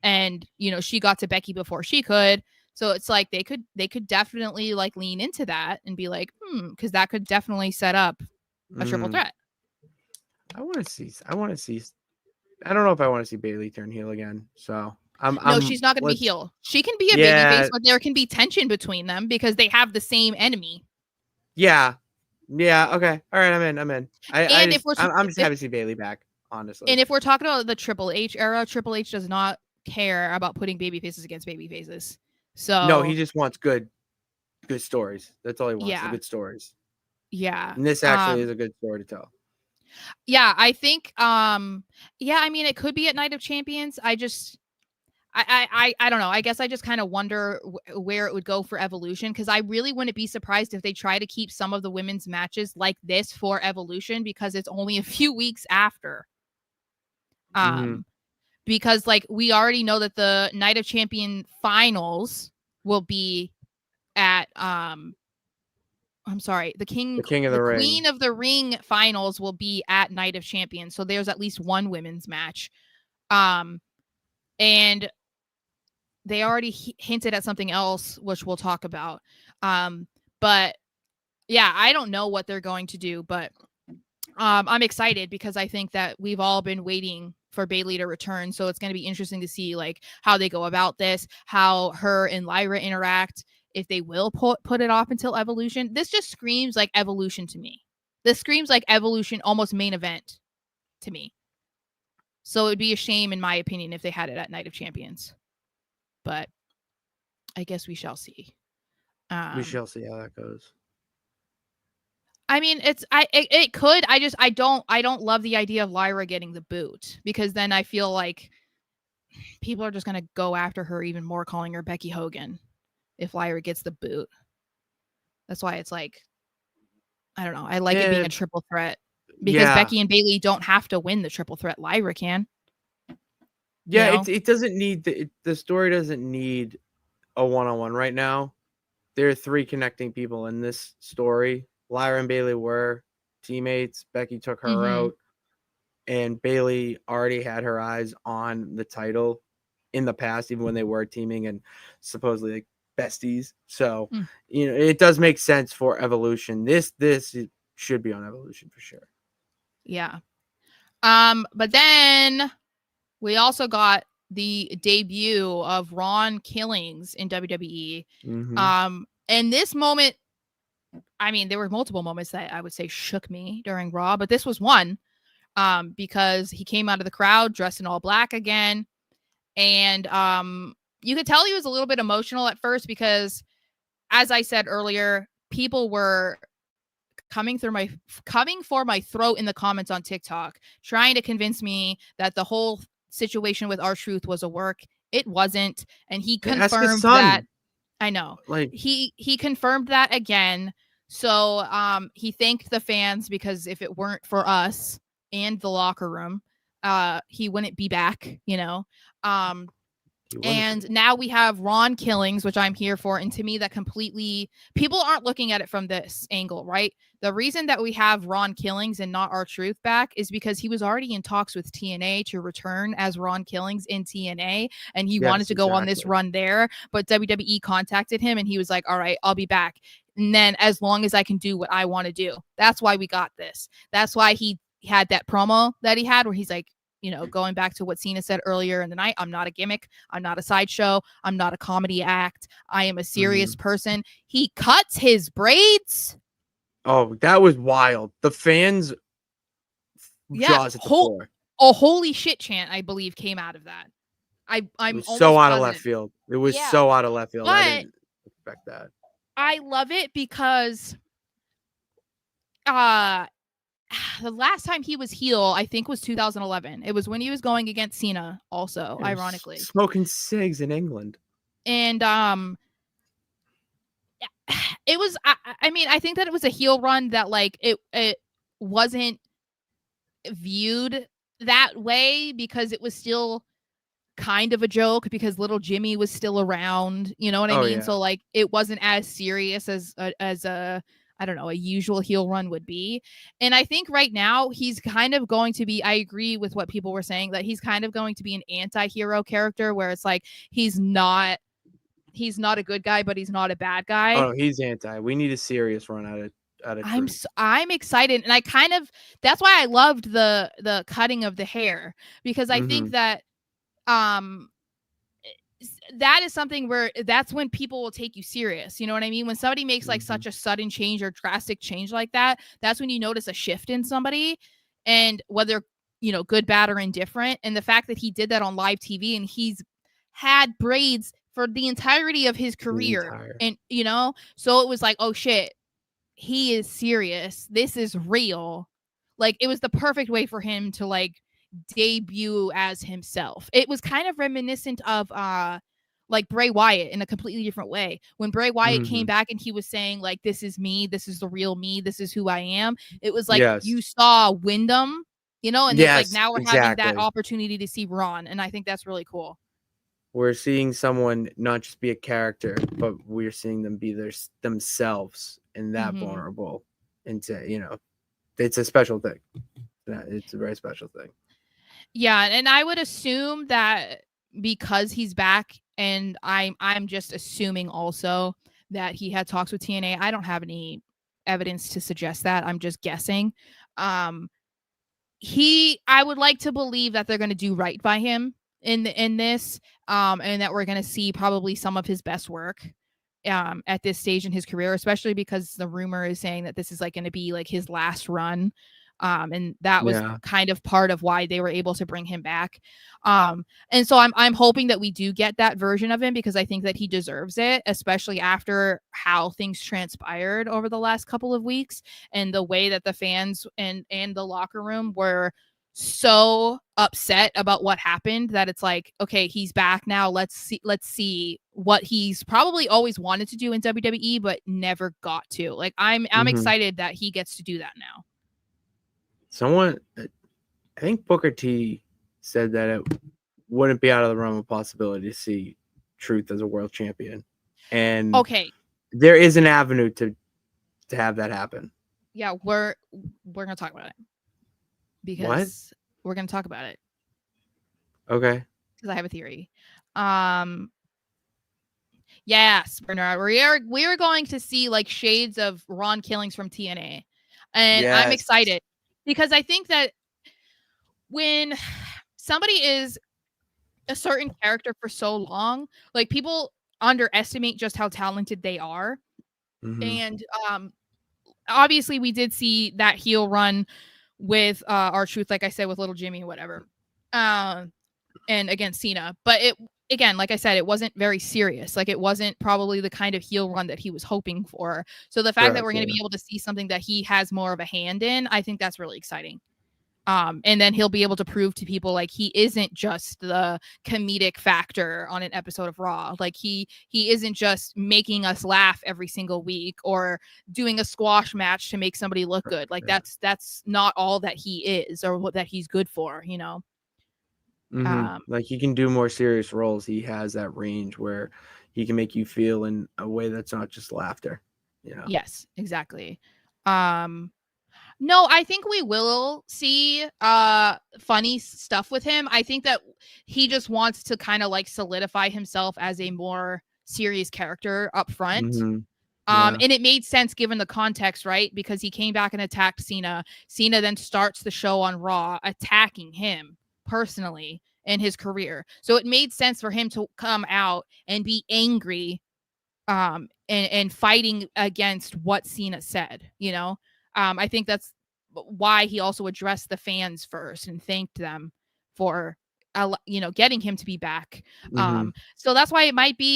And, she got to Becky before she could. So it's like they could definitely like lean into that and be like, because that could definitely set up a triple threat. I want to see. I don't know if I want to see Bayley turn heel again. So she's not going to be heel. She can be a babyface, but there can be tension between them because they have the same enemy. Yeah. Okay. All right. I'm in. I'm just happy to see Bayley back, honestly. And if we're talking about the Triple H era, Triple H does not care about putting baby faces against baby faces. So no, he just wants good stories. That's all he wants. Yeah. Good stories. Yeah. And this actually is a good story to tell. Yeah, I think I mean it could be at Night of Champions. I don't know. I guess I just kind of wonder where it would go for Evolution, because I really wouldn't be surprised if they try to keep some of the women's matches like this for Evolution, because it's only a few weeks after. Because like we already know that the Night of Champion finals will be at the Queen of the Ring finals will be at Night of Champions. So there's at least one women's match. And they already hinted at something else, which we'll talk about. But yeah, I don't know what they're going to do, but I'm excited because I think that we've all been waiting for Bayley to return. So it's going to be interesting to see like how they go about this, how her and Lyra interact, if they will put it off until Evolution. This just screams like Evolution to me. This screams like Evolution, almost main event to me. So it would be a shame, in my opinion, if they had it at Night of Champions. But I guess we shall see. We shall see how that goes. I mean, it could. I don't love the idea of Lyra getting the boot, because then I feel like people are just gonna go after her even more, calling her Becky Hogan if Lyra gets the boot. That's why it's like, I don't know. I like it being a triple threat, because Becky and Bayley don't have to win the triple threat. Lyra can. Yeah, you know? it doesn't need the story doesn't need a one-on-one right now. There are 3 connecting people in this story. Lyra and Bayley were teammates. Becky took her out, and Bayley already had her eyes on the title in the past, even when they were teaming and supposedly like besties. So, it does make sense for Evolution. This should be on Evolution for sure. Yeah. But then we also got the debut of Ron Killings in WWE. And this moment, I mean, there were multiple moments that I would say shook me during Raw, but this was one, because he came out of the crowd dressed in all black again. And you could tell he was a little bit emotional at first, because, as I said earlier, people were coming for my throat in the comments on TikTok, trying to convince me that the whole situation with R-Truth was a work. It wasn't. And he confirmed that. I know. Like, he confirmed that again. So he thanked the fans, because if it weren't for us and the locker room, he wouldn't be back, and now we have Ron Killings, which I'm here for. And to me, that completely, people aren't looking at it from this angle, right? The reason that we have Ron Killings and not R-Truth back is because he was already in talks with TNA to return as Ron Killings in TNA. And he wanted to go on this run there, but WWE contacted him and he was like, all right, I'll be back. And then as long as I can do what I want to do. That's why we got this. That's why he had that promo that he had where he's like, going back to what Cena said earlier in the night, I'm not a gimmick. I'm not a sideshow. I'm not a comedy act. I am a serious person. He cuts his braids. Oh, that was wild. The fans jaws at the floor. A holy shit chant, I believe, came out of that. I'm so out of left field. It was so out of left field. I didn't expect that. I love it because the last time he was heel, I think, was 2011. It was when he was going against Cena, also, ironically. Smoking cigs in England. And it was, I mean, I think that it was a heel run that, like, it wasn't viewed that way because it was still kind of a joke, because little Jimmy was still around, you know what I mean? Yeah. So, like, it wasn't as serious as a I don't know, a usual heel run would be. And I think right now he's kind of going to be, I agree with what people were saying, that he's kind of going to be an anti-hero character where it's like, he's not a good guy, but he's not a bad guy. Oh, he's anti. We need a serious run out of I'm excited. And I kind of, that's why I loved the cutting of the hair, because I think that, that is something where that's when people will take you serious. You know what I mean? When somebody makes like such a sudden change or drastic change like that, that's when you notice a shift in somebody, and whether, good, bad, or indifferent. And the fact that he did that on live TV, and he's had braids for the entirety of his career. And, so it was like, oh shit, he is serious. This is real. Like, it was the perfect way for him to like debut as himself. It was kind of reminiscent of like Bray Wyatt in a completely different way. When Bray Wyatt came back and he was saying like, this is me, this is the real me, this is who I am. It was like, you saw Wyndham, and it's like, now we're having that opportunity to see Ron. And I think that's really cool. We're seeing someone not just be a character, but we're seeing them be themselves and that vulnerable. And it's a special thing. It's a very special thing. Yeah, and I would assume that because he's back, and I'm just assuming also that he had talks with TNA. I don't have any evidence to suggest that. I'm just guessing. I would like to believe that they're going to do right by him in this, and that we're going to see probably some of his best work. at this stage in his career, especially because the rumor is saying that this is like going to be like his last run. And that was kind of part of why they were able to bring him back. And so I'm hoping that we do get that version of him, because I think that he deserves it, especially after how things transpired over the last couple of weeks and the way that the fans and the locker room were so upset about what happened, that it's like, okay, he's back now. Let's see what he's probably always wanted to do in WWE, but never got to. Like, I'm excited that he gets to do that now. Someone, I think Booker T said that it wouldn't be out of the realm of possibility to see Truth as a world champion. And okay, there is an avenue to have that happen. Yeah, we're gonna talk about it, because we're gonna talk about it. Okay. Because I have a theory. Yes, Bernard, we are going to see like shades of Ron Killings from TNA, and I'm excited because I think that when somebody is a certain character for so long, like, people underestimate just how talented they are. And obviously we did see that heel run with R-Truth, like I said, with Little Jimmy or whatever, and against Cena, but it, again, like I said, it wasn't very serious. Like, it wasn't probably the kind of heel run that he was hoping for. So the fact that we're going to be able to see something that he has more of a hand in, I think that's really exciting. And then he'll be able to prove to people like he isn't just the comedic factor on an episode of Raw. Like, he isn't just making us laugh every single week or doing a squash match to make somebody look good. Like, that's not all that he is or what that he's good for, you know? Like, he can do more serious roles. He has that range where he can make you feel in a way that's not just laughter. Yeah. Yes, exactly. No, I think we will see funny stuff with him. I think that he just wants to kind of like solidify himself as a more serious character up front. And it made sense given the context, right? Because he came back and attacked Cena. Cena then starts the show on Raw attacking him personally in his career. So it made sense for him to come out and be angry and fighting against what Cena said, you know? I think that's why he also addressed the fans first and thanked them for, getting him to be back. So that's why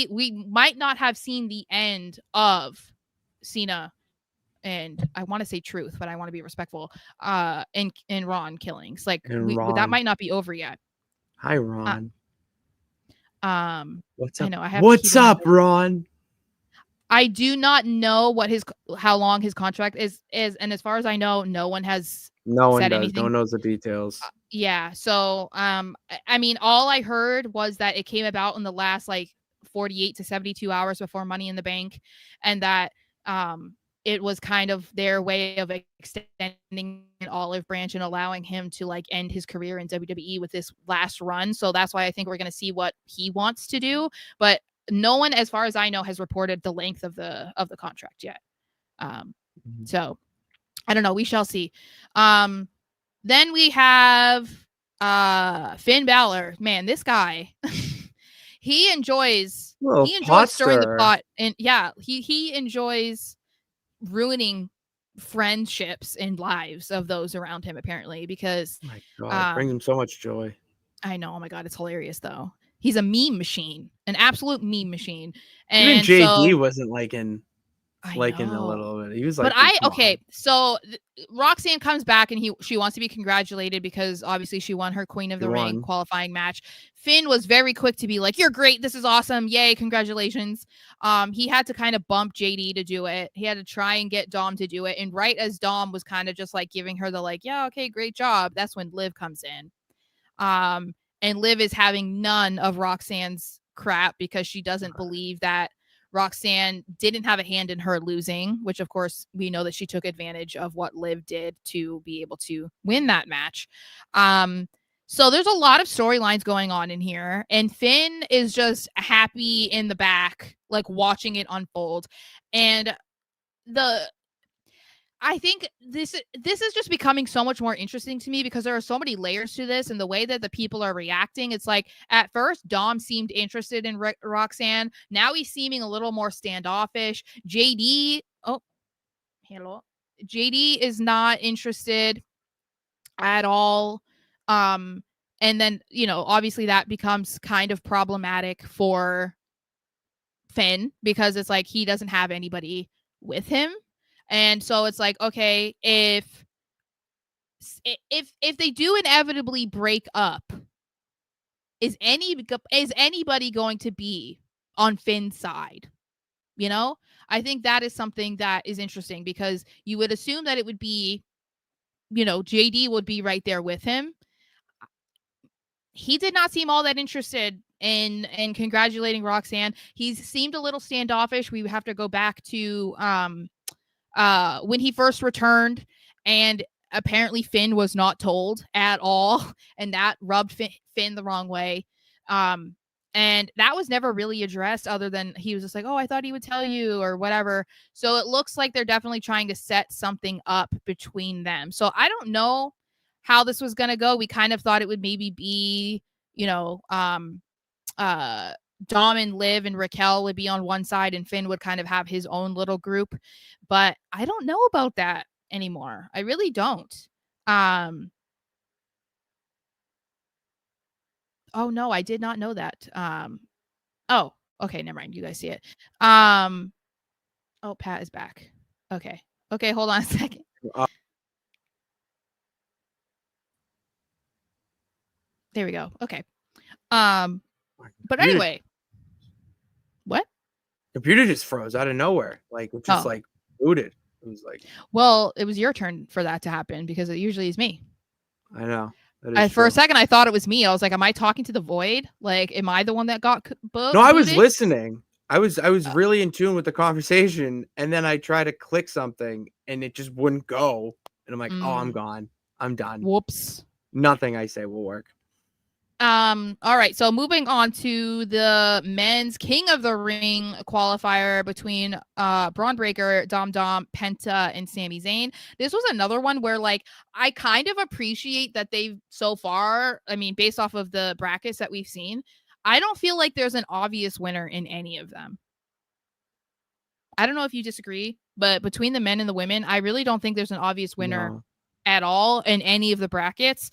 we might not have seen the end of Cena and, I want to say Truth, but I want to be respectful, in Ron Killings. Like, that might not be over yet. Hi, Ron. What's up? I know, I have What's up, Ron? I do not know how long his contract is, and as far as I know, no one has said anything. No one knows the details. Yeah. So, I mean, all I heard was that it came about in the last like 48 to 72 hours before Money in the Bank, and that it was kind of their way of extending an olive branch and allowing him to like end his career in WWE with this last run. So that's why I think we're going to see what he wants to do, but no one, as far as I know, has reported the length of the contract yet. So I don't know. We shall see. Then we have Finn Balor. Man, this guy, he enjoys stirring the pot, and yeah, he enjoys ruining friendships and lives of those around him, apparently, because oh my God, it brings him so much joy. I know. Oh my God, it's hilarious though. He's a meme machine, an absolute meme machine. And even JD wasn't liking a little bit. He was like, so Roxanne comes back and she wants to be congratulated because obviously she won her Queen of the Ring qualifying match. Finn was very quick to be like, "You're great. This is awesome. Yay. Congratulations." He had to kind of bump JD to do it. He had to try and get Dom to do it. And right as Dom was kind of just like giving her the like, "Yeah, okay, great job," that's when Liv comes in. And Liv is having none of Roxanne's crap because she doesn't believe that Roxanne didn't have a hand in her losing, which of course we know that she took advantage of what Liv did to be able to win that match. So there's a lot of storylines going on in here, and Finn is just happy in the back, like watching it unfold. And I think this is just becoming so much more interesting to me because there are so many layers to this, and the way that the people are reacting. It's like at first Dom seemed interested in Roxanne. Now he's seeming a little more standoffish. JD, oh, hello. JD is not interested at all. And then, obviously that becomes kind of problematic for Finn because it's like he doesn't have anybody with him. And so it's like, okay, if they do inevitably break up, is anybody going to be on Finn's side? I think that is something that is interesting because you would assume that it would be, JD would be right there with him. He did not seem all that interested in congratulating Roxanne. He seemed a little standoffish. We have to go back to when he first returned, and apparently Finn was not told at all, and that rubbed Finn the wrong way. And that was never really addressed other than he was just like, oh, I thought he would tell you or whatever. So it looks like they're definitely trying to set something up between them. So I don't know how this was going to go. We kind of thought it would maybe be, Dom and Liv and Raquel would be on one side and Finn would kind of have his own little group. But I don't know about that anymore. I really don't. Oh no, I did not know that. Oh, okay, never mind. You guys see it. Oh, Pat is back. Okay, hold on a second. There we go. Okay. But anyway, what? Computer just froze out of nowhere. Like it just like booted. It was like, well, it was your turn for that to happen because it usually is me. I know. For a second, I thought it was me. I was like, am I talking to the void? Like, am I the one that got No, I was listening. I was really in tune with the conversation. And then I tried to click something and it just wouldn't go. And I'm like, oh, I'm gone. I'm done. Whoops. Nothing I say will work. All right, so moving on to the men's King of the Ring qualifier between Braun Breaker, Dom, Penta, and Sami Zayn. This was another one where like I kind of appreciate that they've so far, I mean, based off of the brackets that we've seen, I don't feel like there's an obvious winner in any of them. I don't know if you disagree, but between the men and the women, I really don't think there's an obvious winner at all in any of the brackets.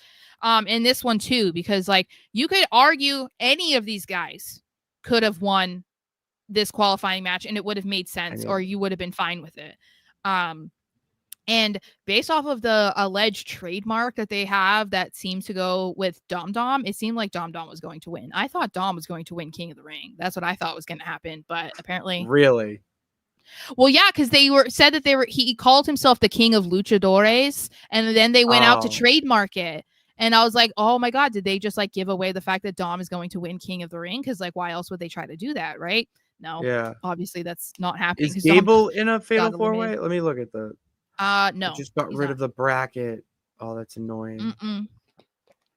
In this one too, because like you could argue any of these guys could have won this qualifying match and it would have made sense or you would have been fine with it. And based off of the alleged trademark that they have that seems to go with Dom, it seemed like Dom was going to win. I thought Dom was going to win King of the Ring. That's what I thought was going to happen, but apparently really. Well, yeah, because said that he called himself the King of Luchadores, and then they went out to trademark it. And I was like, oh my God, did they just like give away the fact that Dom is going to win King of the Ring? Because like, why else would they try to do that, right? No. Yeah. Obviously, that's not happening. Is Gable in a fatal 4-way? Let me look at the. No. I just got rid of the bracket. Oh, that's annoying. Mm-mm.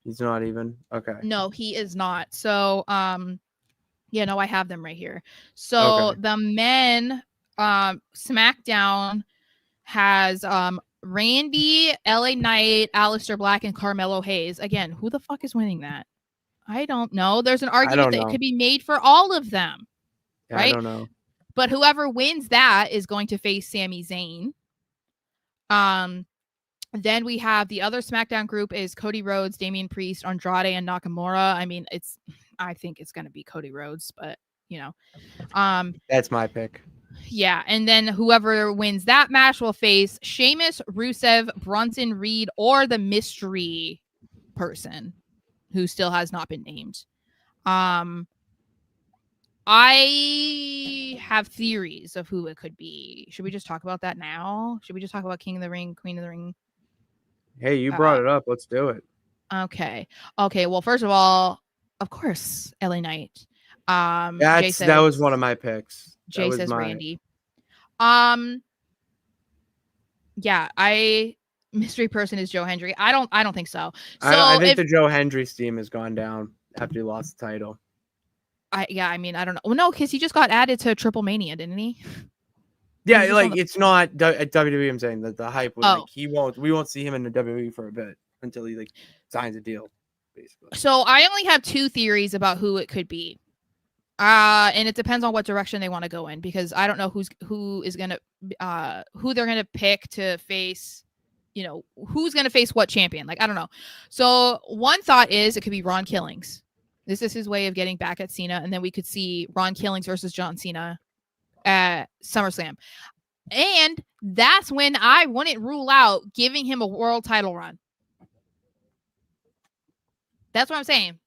He's not even. Okay. No, he is not. So, yeah, no, I have them right here. So the men, SmackDown has Randy, LA Knight, Aleister Black, and Carmelo Hayes. Again, who the fuck is winning that? I don't know. There's an argument that it could be made for all of them. Yeah, right? I don't know. But whoever wins that is going to face Sami Zayn. Then we have the other SmackDown group is Cody Rhodes, Damian Priest, Andrade, and Nakamura. I mean, I think it's going to be Cody Rhodes, but that's my pick. Yeah, and then whoever wins that match will face Sheamus, Rusev, Bronson Reed, or the mystery person who still has not been named. I have theories of who it could be. Should we just talk about that now? Should we just talk about King of the Ring, Queen of the Ring? Hey, you brought it up. Let's do it. Okay. Well, first of all, of course, LA Knight. That was one of my picks. Jay says Randy. Yeah, mystery person is Joe Hendry. I don't think so. I think the Joe Hendry steam has gone down after he lost the title. I mean, I don't know. Well, no, because he just got added to Triple Mania, didn't he? Yeah, like it's not at WWE. I'm saying that the hype would we won't see him in the WWE for a bit until he like signs a deal, basically. So I only have 2 theories about who it could be. And it depends on what direction they want to go in, because I don't know who they're gonna pick to face, who's gonna face what champion. Like, I don't know. So one thought is it could be Ron Killings. This is his way of getting back at Cena, and then we could see Ron Killings versus John Cena at SummerSlam. And that's when I wouldn't rule out giving him a world title run. That's what I'm saying.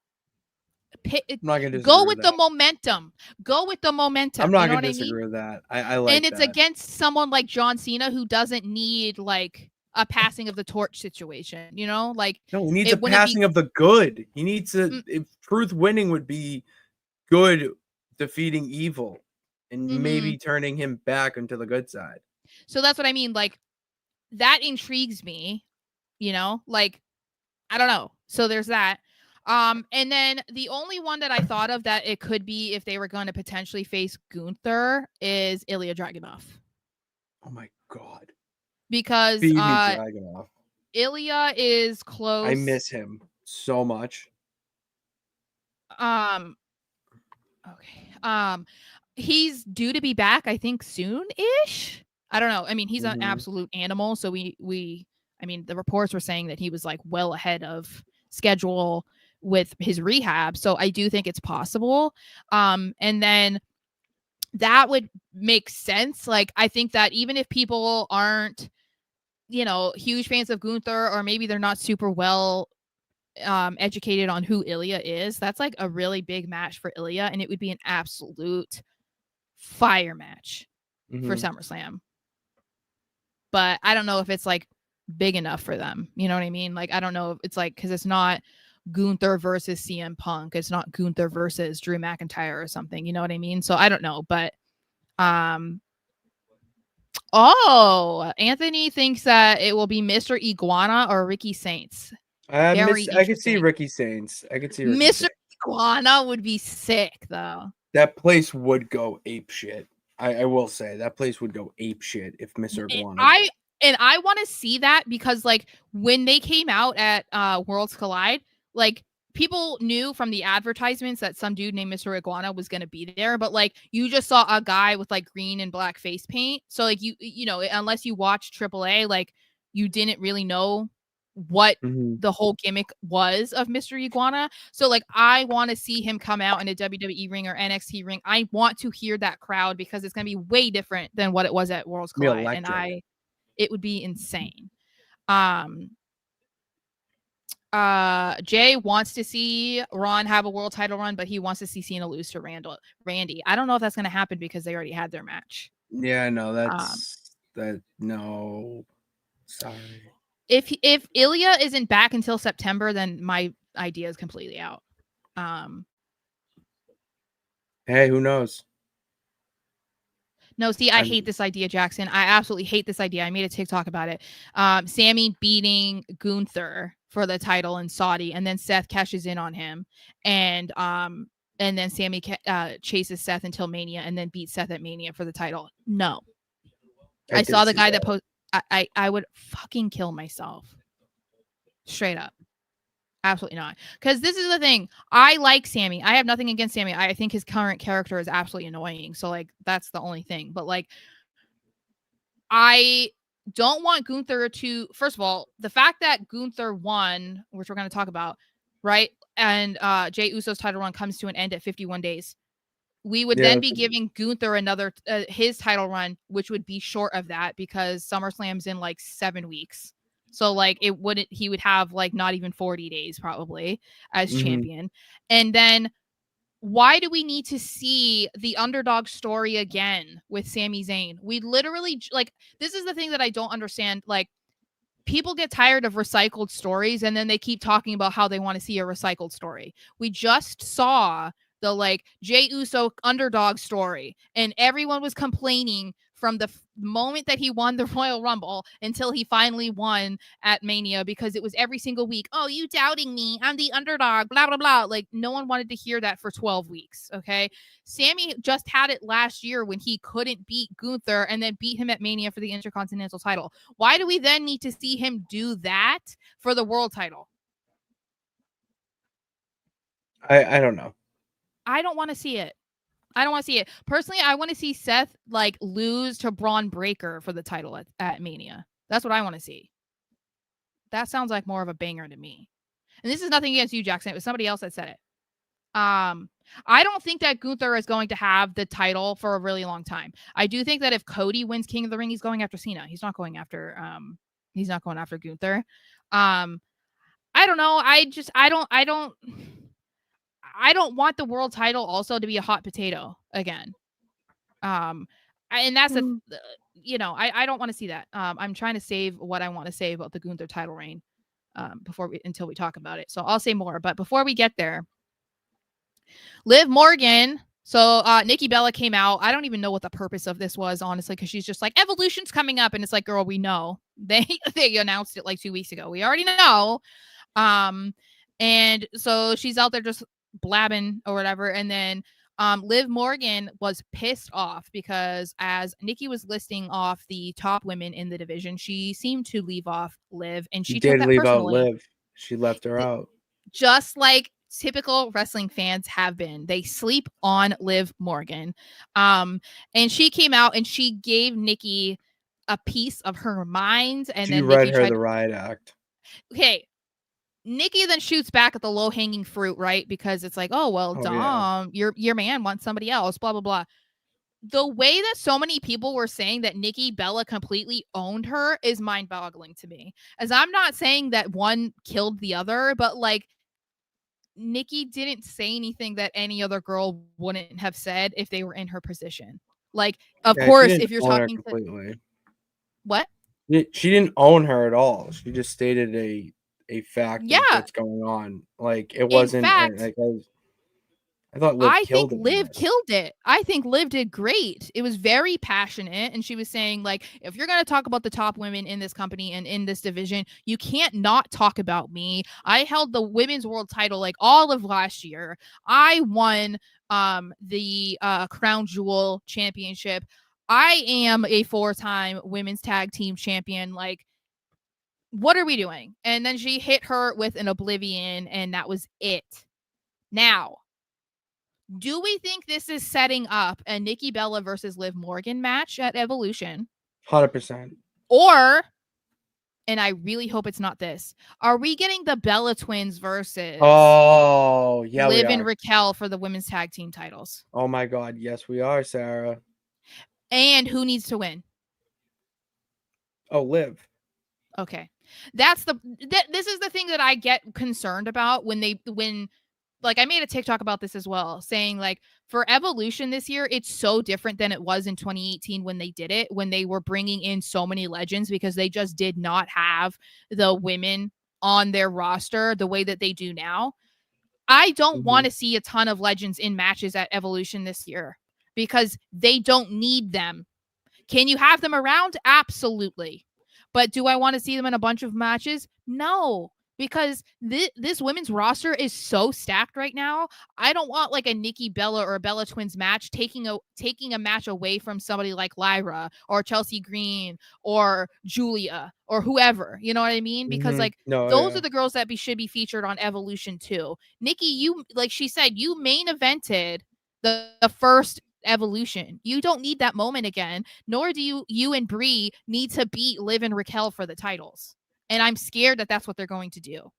I'm not gonna go with the momentum. Go with the momentum. I'm not gonna disagree with that. I like and it's that. Against someone like John Cena, who doesn't need like a passing of the torch situation. Like, no, he needs a passing of the good. He needs if Truth winning would be good defeating evil and maybe turning him back into the good side. So that's what I mean. Like, that intrigues me. Like, I don't know. So there's that. And then the only one that I thought of that it could be if they were going to potentially face Gunther is Ilya Dragunov. Oh my god! Because Ilya is close. I miss him so much. Okay. He's due to be back, I think, soon-ish. I don't know. I mean, he's an absolute animal. So I mean, the reports were saying that he was like well ahead of schedule with his rehab. So I do think it's possible. And then that would make sense. Like, I think that even if people aren't, huge fans of Gunther, or maybe they're not super well educated on who Ilya is, that's like a really big match for Ilya, and it would be an absolute fire match for SummerSlam. But I don't know if it's like big enough for them. You know what I mean? Like, I don't know if it's like, because it's not Gunther versus CM Punk. It's not Gunther versus Drew McIntyre or something. You know what I mean? So I don't know, but Anthony thinks that it will be Mr. Iguana or Ricky Saints. I could see Ricky Saints. Mr. Iguana would be sick, though. That place would go ape shit. I will say that place would go ape shit if Mr. Iguana. I want to see that, because like when they came out at Worlds Collide, like people knew from the advertisements that some dude named Mr. Iguana was going to be there, but like you just saw a guy with like green and black face paint. So like you know, unless you watch AAA, like you didn't really know what the whole gimmick was of Mr. Iguana. So like I want to see him come out in a WWE ring or NXT ring. I want to hear that crowd, because it's going to be way different than what it was at Worlds Collide, and it would be insane. Jay wants to see Ron have a world title run, but he wants to see Cena lose to Randy. I don't know if that's going to happen, because they already had their match. Yeah, no, no. Sorry. If Ilya isn't back until September, then my idea is completely out. Hey, who knows? No, see, I hate this idea, Jackson. I absolutely hate this idea. I made a TikTok about it. Sammy beating Gunther for the title in Saudi, and then Seth cashes in on him, and then Sammy chases Seth until Mania, and then beats Seth at Mania for the title. No, I saw the guy that posted. I would fucking kill myself. Straight up. Absolutely not. Because this is the thing. I like Sammy. I have nothing against Sammy. I think his current character is absolutely annoying. So, like, that's the only thing. But, like, I don't want Gunther to... First of all, the fact that Gunther won, which we're going to talk about, right? And Jey Uso's title run comes to an end at 51 days. We would then be giving Gunther another his title run, which would be short of that, because SummerSlam's in like 7 weeks. So like he would have like not even 40 days probably as champion. And then why do we need to see the underdog story again with Sami Zayn? We literally, like, this is the thing that I don't understand. Like, people get tired of recycled stories, and then they keep talking about how they want to see a recycled story. We just saw the like Jey Uso underdog story, and everyone was complaining from the moment that he won the Royal Rumble until he finally won at Mania, because it was every single week, oh, you doubting me, I'm the underdog, blah blah blah. Like, no one wanted to hear that for 12 weeks. Okay, Sammy just had it last year when he couldn't beat Gunther and then beat him at Mania for the Intercontinental title. Why do we then need to see him do that for the world title? I don't know. I don't want to see it. I don't want to see it. Personally, I want to see Seth like lose to Braun Breaker for the title at Mania. That's what I want to see. That sounds like more of a banger to me. And this is nothing against you, Jackson. It was somebody else that said it. I don't think that Gunther is going to have the title for a really long time. I do think that if Cody wins King of the Ring, he's going after Cena. He's not going after Gunther. I don't know. I don't want the world title also to be a hot potato again. And that's I don't want to see that. I'm trying to save what I want to say about the Gunther title reign until we talk about it. So I'll say more, but before we get there, Liv Morgan. So Nikki Bella came out. I don't even know what the purpose of this was, honestly, because she's just like, Evolution's coming up, and it's like, girl, we know. They announced it like 2 weeks ago. We already know. And so she's out there just blabbing or whatever, and then Liv Morgan was pissed off because as Nikki was listing off the top women in the division, she seemed to leave off Liv, and she took did that leave personally. out Liv. She left her out. Just like typical wrestling fans have been. They sleep on Liv Morgan. And she came out and she gave Nikki a piece of her mind, and she then read Nikki her the riot act. Okay. Nikki then shoots back at the low-hanging fruit, right? Because it's like, oh, well, Dom, yeah. your man wants somebody else, blah, blah, blah. The way that so many people were saying that Nikki Bella completely owned her is mind-boggling to me. As I'm not saying that one killed the other, but like, Nikki didn't say anything that any other girl wouldn't have said if they were in her position. Like, of course, if you're talking completely. What? She didn't own her at all. She just stated a fact of what's going on. Like, it wasn't. In fact, I thought Liv killed it. Liv killed it. I think Liv did great. It was very passionate, and she was saying, like, if you're going to talk about the top women in this company and in this division, you can't not talk about me. I held the women's world title like all of last year. I won the Crown Jewel championship. I am a 4-time women's tag team champion. Like, what are we doing? And then she hit her with an oblivion, and that was it. Now, do we think this is setting up a Nikki Bella versus Liv Morgan match at Evolution? 100%. Or, and I really hope it's not this, are we getting the Bella twins versus Liv and Raquel for the women's tag team titles? Oh my God. Yes, we are, Sarah. And who needs to win? Oh, Liv. Okay. This is the thing that I get concerned about when like, I made a TikTok about this as well, saying like, for Evolution this year, it's so different than it was in 2018 when they did it, when they were bringing in so many legends, because they just did not have the women on their roster the way that they do now. I don't want to see a ton of legends in matches at Evolution this year because they don't need them. Can you have them around? Absolutely. But do I want to see them in a bunch of matches? No. Because this women's roster is so stacked right now. I don't want like a Nikki Bella or a Bella Twins match taking a match away from somebody like Lyra or Chelsea Green or Julia or whoever. You know what I mean? Because those are the girls that should be featured on Evolution too. Nikki, you, like she said, you main evented the first Evolution. You don't need that moment again, nor do you and Brie need to beat Liv and Raquel for the titles. And I'm scared that that's what they're going to do.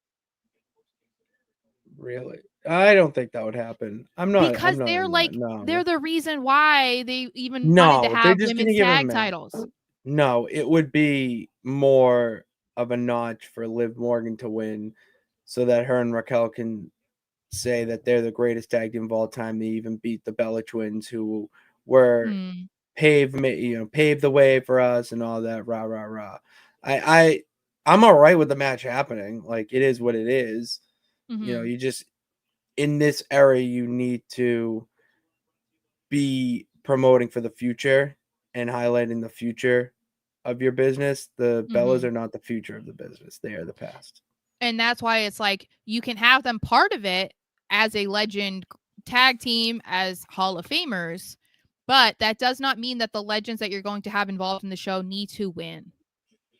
Really? I don't think that would happen. I'm not. Because they're like, they're the reason why they even wanted to have women's tag titles. No, it would be more of a notch for Liv Morgan to win so that her and Raquel can say that they're the greatest tag team of all time. They even beat the Bella Twins, who were paved the way for us and all that. Rah, rah, rah. I'm all right with the match happening. Like, it is what it is. You know, you just, in this era, you need to be promoting for the future and highlighting the future of your business. The Bellas are not the future of the business. They are the past. And that's why it's like you can have them part of it as a legend tag team, as Hall of Famers, but that does not mean that the legends that you're going to have involved in the show need to win.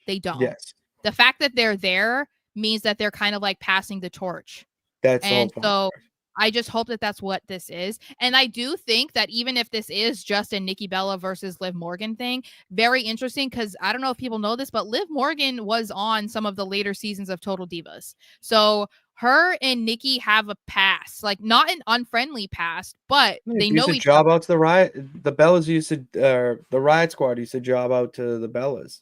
They don't. Yes. The fact that they're there means that they're kind of like passing the torch. That's and the whole so point. I just hope that that's what this is. And I do think that even if this is just a Nikki Bella versus Liv Morgan thing, very interesting, because I don't know if people know this, but Liv Morgan was on some of the later seasons of Total Divas. So her and Nikki have a past, like not an unfriendly past, but they know each job other. out to the Riot. The Bellas used to, the Riot Squad used to job out to the Bellas.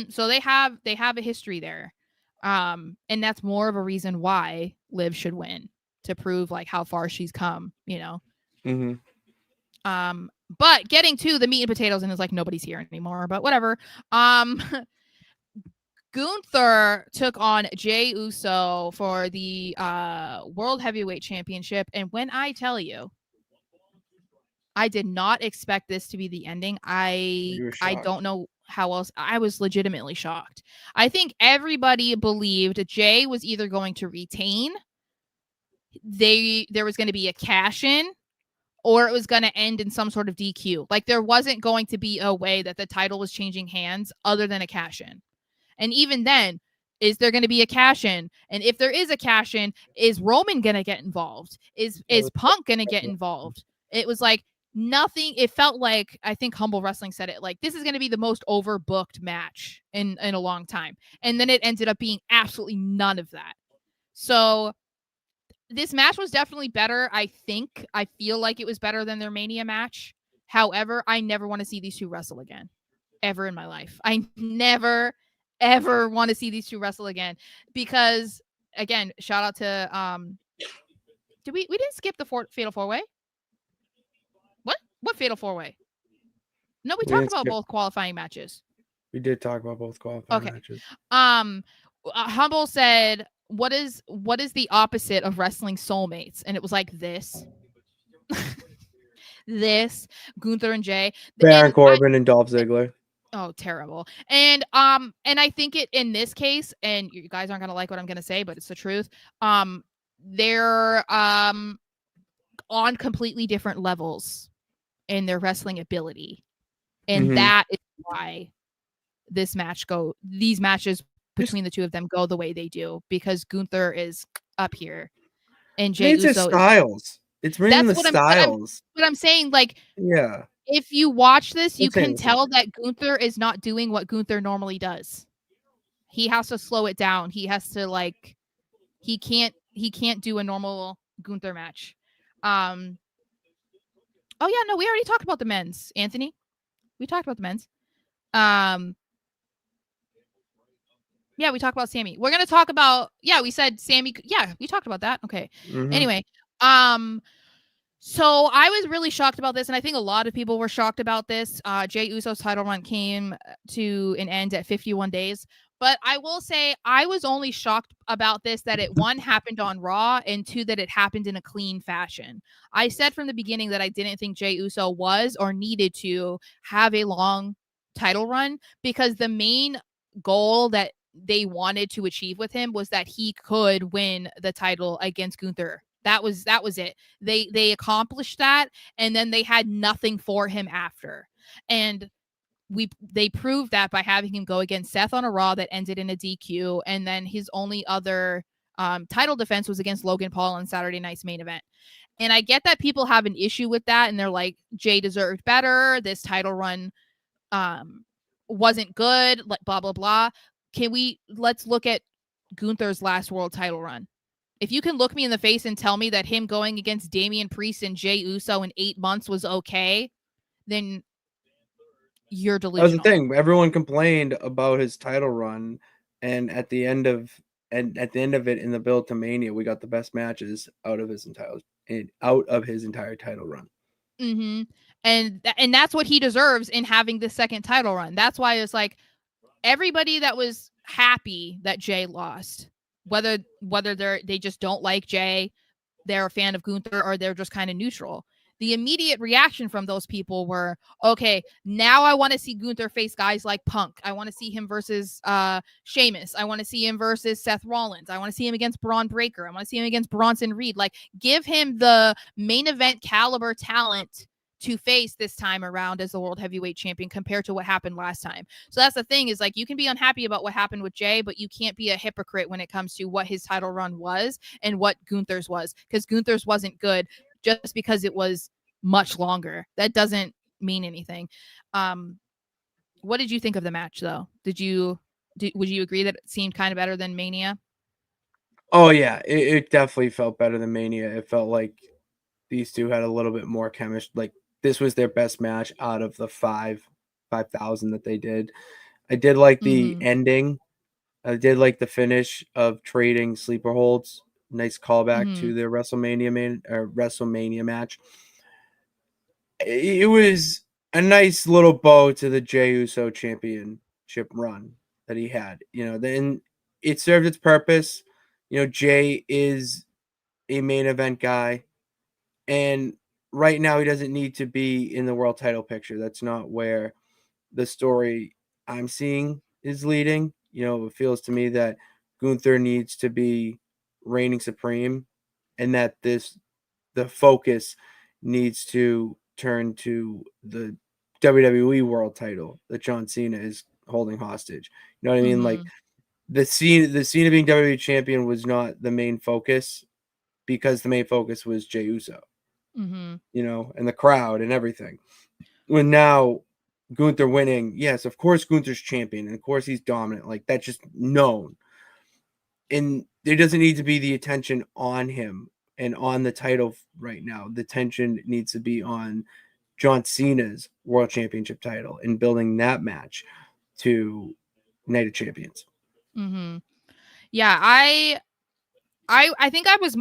So they have a history there. And that's more of a reason why Liv should win, to prove like how far she's come, you know. But getting to the meat and potatoes, and it's like nobody's here anymore, but whatever. Gunther took on Jey Uso for the World Heavyweight Championship, and when I tell you, I did not expect this to be the ending. I don't know how else. I was legitimately shocked. I think everybody believed Jey was either going to retain, there was going to be a cash in, or it was going to end in some sort of DQ. Like there wasn't going to be a way that the title was changing hands other than a cash in. And even then, is there going to be a cash in? And if there is a cash in, is Roman going to get involved? Is Punk going to get involved? It was like nothing. It felt like, I think Humble Wrestling said it, like this is going to be the most overbooked match in a long time. And then it ended up being absolutely none of that. So this match was definitely better. I feel like it was better than their Mania match. However, I never want to see these two wrestle again, ever in my life. I never, ever want to see these two wrestle again, because again, shout out to we didn't skip the Fatal 4-Way? What Fatal 4-Way? No, we talked about both qualifying matches. We did talk about both qualifying matches. Humble said, what is the opposite of wrestling soulmates? And it was like this. This Gunther and Jey, Baron Corbin and Dolph Ziggler. Oh, terrible. And I think it in this case, and you guys aren't gonna like what I'm gonna say, but it's the truth. They're on completely different levels in their wrestling ability, and that is why these matches between the two of them go the way they do, because Gunther is up here and Jey Uso styles. It's bringing the styles. But I'm saying, like, yeah. If you watch this, you can tell that Gunther is not doing what Gunther normally does. He has to slow it down. He has to he can't do a normal Gunther match. Oh yeah, no, we already talked about the men's, Anthony. We talked about the men's. Yeah, we talked about Sammy. We're gonna talk about, we said Sammy. Yeah, we talked about that. Okay. Anyway, so I was really shocked about this, and I think a lot of people were shocked about this. Jey Uso's title run came to an end at 51 days. But I will say I was only shocked about this that it, one, happened on Raw, and two, that it happened in a clean fashion. I said from the beginning that I didn't think Jey Uso was or needed to have a long title run, because the main goal that they wanted to achieve with him was that he could win the title against Gunther. That was it. They accomplished that, and then they had nothing for him after. And they proved that by having him go against Seth on a Raw that ended in a DQ, and then his only other title defense was against Logan Paul on Saturday night's main event. And I get that people have an issue with that, and they're like, Jey deserved better. This title run wasn't good. Blah blah blah. Let's look at Gunther's last world title run. If you can look me in the face and tell me that him going against Damian Priest and Jey Uso in 8 months was okay, then you're delusional. That was the thing. Everyone complained about his title run, and at the end of it, in the build to Mania, we got the best matches out of his entire title run. And that's what he deserves in having the second title run. That's why it's like everybody that was happy that Jey lost, whether they just don't like Jey, they're a fan of Gunther, or they're just kind of neutral, the immediate reaction from those people were, okay, now I want to see Gunther face guys like Punk. I want to see him versus Sheamus. I want to see him versus Seth Rollins. I want to see him against Braun Breaker. I want to see him against Bronson Reed. Like, give him the main event caliber talent to face this time around as the world heavyweight champion compared to what happened last time. So that's the thing, is like, you can be unhappy about what happened with Jay, but you can't be a hypocrite when it comes to what his title run was and what Gunther's was, because Gunther's wasn't good just because it was much longer. That doesn't mean anything. What did you think of the match, though? Would you agree that it seemed kind of better than Mania? Oh yeah, it definitely felt better than Mania. It felt like these two had a little bit more chemistry. Like, this was their best match out of the 5,000 that they did. I did like the ending. I did like the finish of trading sleeper holds. Nice callback to their WrestleMania match. It was a nice little bow to the Jey Uso championship run that he had. Then it served its purpose. Jey is a main event guy, and right now he doesn't need to be in the world title picture. That's not where the story I'm seeing is leading. It feels to me that Gunther needs to be reigning supreme, and that the focus needs to turn to the WWE world title that John Cena is holding hostage. You know what I mean? Like, the Cena being WWE champion was not the main focus, because the main focus was Jey Uso. And the crowd and everything. When now Gunther winning, yes, of course Gunther's champion, and of course he's dominant. Like, that's just known. And there doesn't need to be the attention on him and on the title right now. The tension needs to be on John Cena's World Championship title and building that match to Night of Champions. Yeah, I think I was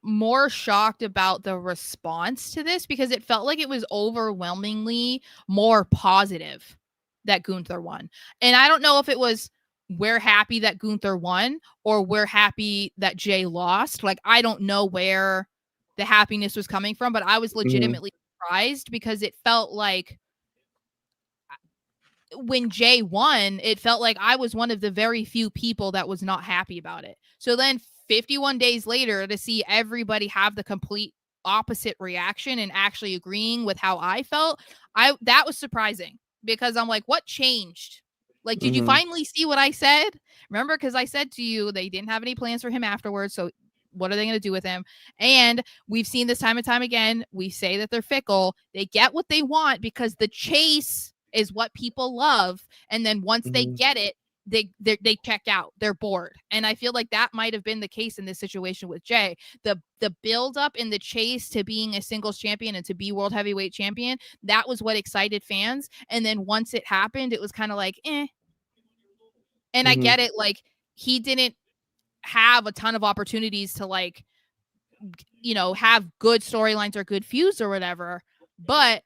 more shocked about the response to this, because it felt like it was overwhelmingly more positive that Gunther won. And I don't know if it was, we're happy that Gunther won, or we're happy that Jay lost. Like, I don't know where the happiness was coming from, but I was legitimately surprised, because it felt like when Jay won, it felt like I was one of the very few people that was not happy about it. So then 51 days later, to see everybody have the complete opposite reaction and actually agreeing with how I felt, that was surprising, because I'm like, what changed? Like, did you finally see what I said? Remember, because I said to you, they didn't have any plans for him afterwards. So what are they going to do with him? And we've seen this time and time again. We say that they're fickle. They get what they want, because the chase is what people love. And then once they get it, they check out. They're bored. And I feel like that might have been the case in this situation with Jay. The build up in the chase to being a singles champion and to be world heavyweight champion, that was what excited fans. And then once it happened, it was kind of like, eh. And I get it. Like, he didn't have a ton of opportunities to, like, have good storylines or good feuds or whatever. But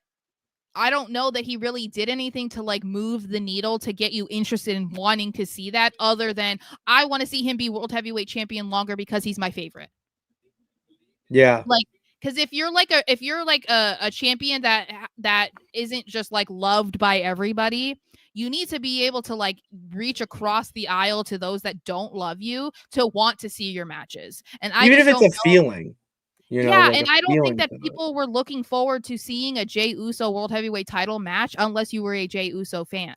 I don't know that he really did anything to, like, move the needle to get you interested in wanting to see that, other than, I want to see him be world heavyweight champion longer because he's my favorite. Yeah. Like, because if you're like a champion that isn't just, like, loved by everybody, you need to be able to, like, reach across the aisle to those that don't love you to want to see your matches. And I Even just if it's don't a know. feeling. Yeah, like and I don't think that people were looking forward to seeing a Jey Uso world heavyweight title match unless you were a Jey Uso fan.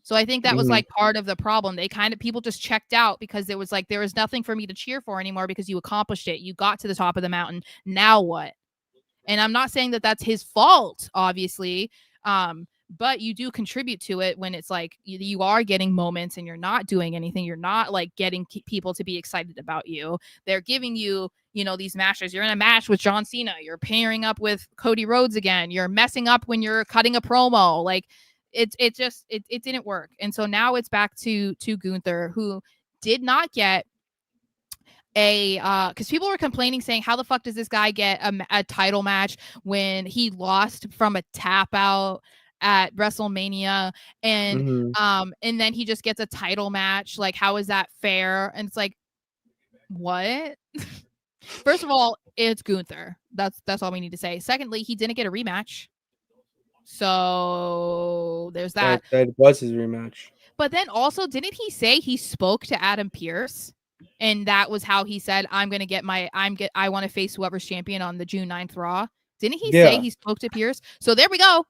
So I think that was, like, part of the problem. People just checked out, because there was nothing for me to cheer for anymore, because you accomplished it. You got to the top of the mountain. Now what? And I'm not saying that that's his fault, obviously. But you do contribute to it when it's like you are getting moments and you're not doing anything. You're not, like, getting people to be excited about you. They're giving you, these matches. You're in a match with John Cena. You're pairing up with Cody Rhodes again. You're messing up when you're cutting a promo. Like, it didn't work. And so now it's back to Gunther, who did not get because people were complaining, saying, how the fuck does this guy get a title match when he lost from a tap out at WrestleMania, and then he just gets a title match? Like, how is that fair? And it's like, what? First of all, it's Gunther. That's all we need to say. Secondly, he didn't get a rematch. So there's that. That was his rematch. But then also, didn't he say he spoke to Adam Pearce? And that was how he said, I want to face whoever's champion on the June 9th Raw. Didn't he say he spoke to Pearce? So there we go.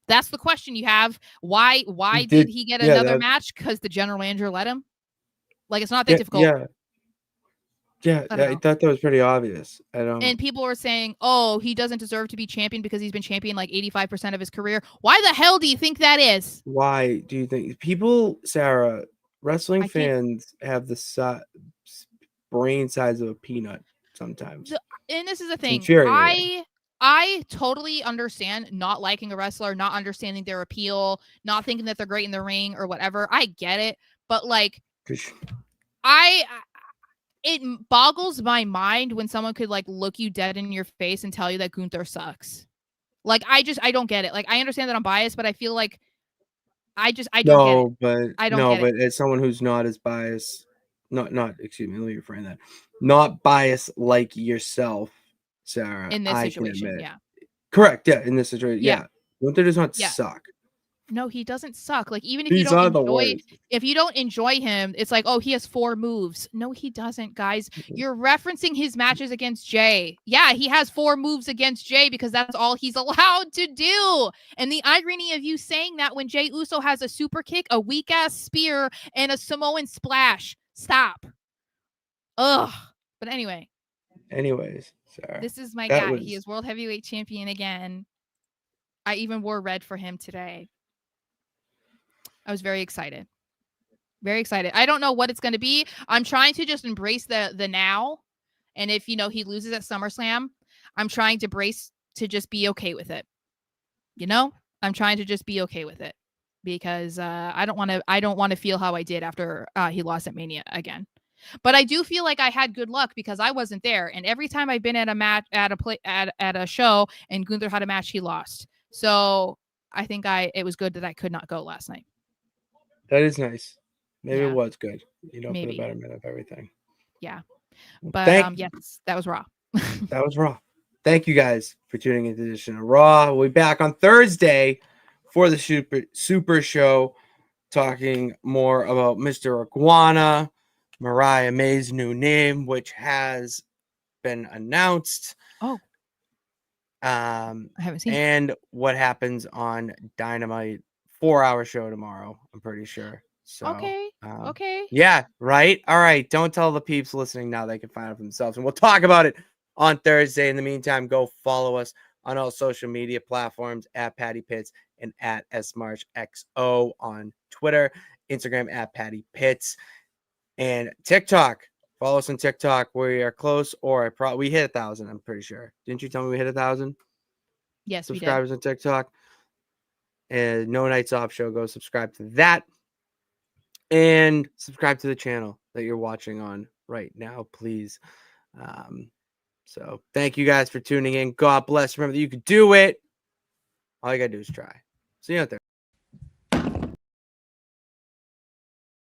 That's the question you have. Why did he get another match? Because the general manager let him? Like, it's not that difficult. Yeah, I thought that was pretty obvious. And people were saying, oh, he doesn't deserve to be champion because he's been champion like 85% of his career. Why the hell do you think that is? Why do you think people, Sarah, wrestling fans have the brain size of a peanut sometimes? And this is the thing. I totally understand not liking a wrestler, not understanding their appeal, not thinking that they're great in the ring or whatever. I get it. But like, it boggles my mind when someone could like look you dead in your face and tell you that Gunther sucks. Like, I don't get it. Like, I understand that I'm biased, but I feel like I don't get it. But as someone who's not as biased, excuse me, let me reframe that. Not biased like yourself, Sarah. In this situation, yeah. Correct, yeah, in this situation, yeah. Gunther does not suck. No, he doesn't suck. Like, even if you don't enjoy him, it's like, oh, he has 4 moves. No, he doesn't, guys. You're referencing his matches against Jay. Yeah, he has 4 moves against Jay because that's all he's allowed to do. And the irony of you saying that when Jay Uso has a super kick, a weak ass spear, and a Samoan splash. Stop. Ugh. But anyways, Sarah, this is my guy. He is world heavyweight champion again. I even wore red for him today. I was very excited. Very excited. I don't know what it's going to be. I'm trying to just embrace the now. And if, he loses at SummerSlam, I'm trying to brace to just be okay with it. I'm trying to just be okay with it because I don't want to feel how I did after he lost at Mania again. But I do feel like I had good luck because I wasn't there. And every time I've been at a match at a show and Gunther had a match, he lost. So I think it was good that I could not go last night. That is nice. Maybe it was good, for the betterment of everything. Yeah. But yes, that was Raw. That was Raw. Thank you guys for tuning into this edition of Raw. We'll be back on Thursday for the Super Show, talking more about Mr. Iguana, Mariah May's new name, which has been announced. Oh. I haven't seen and what happens on Dynamite 4-hour show tomorrow, I'm pretty sure. So okay. Yeah, right. All right. Don't tell the peeps listening now, they can find it for themselves. And we'll talk about it on Thursday. In the meantime, go follow us on all social media platforms at Patty Pitts and at SMarchXO on Twitter, Instagram at Patty Pitts, and TikTok. Follow us on TikTok. We are close, or we hit 1,000. I'm pretty sure. Didn't you tell me we hit 1,000? Yes, subscribers on TikTok. And No Nights Off Show. Go subscribe to that. And subscribe to the channel that you're watching on right now, please. So thank you guys for tuning in. God bless. Remember that you could do it. All you got to do is try. See you out there.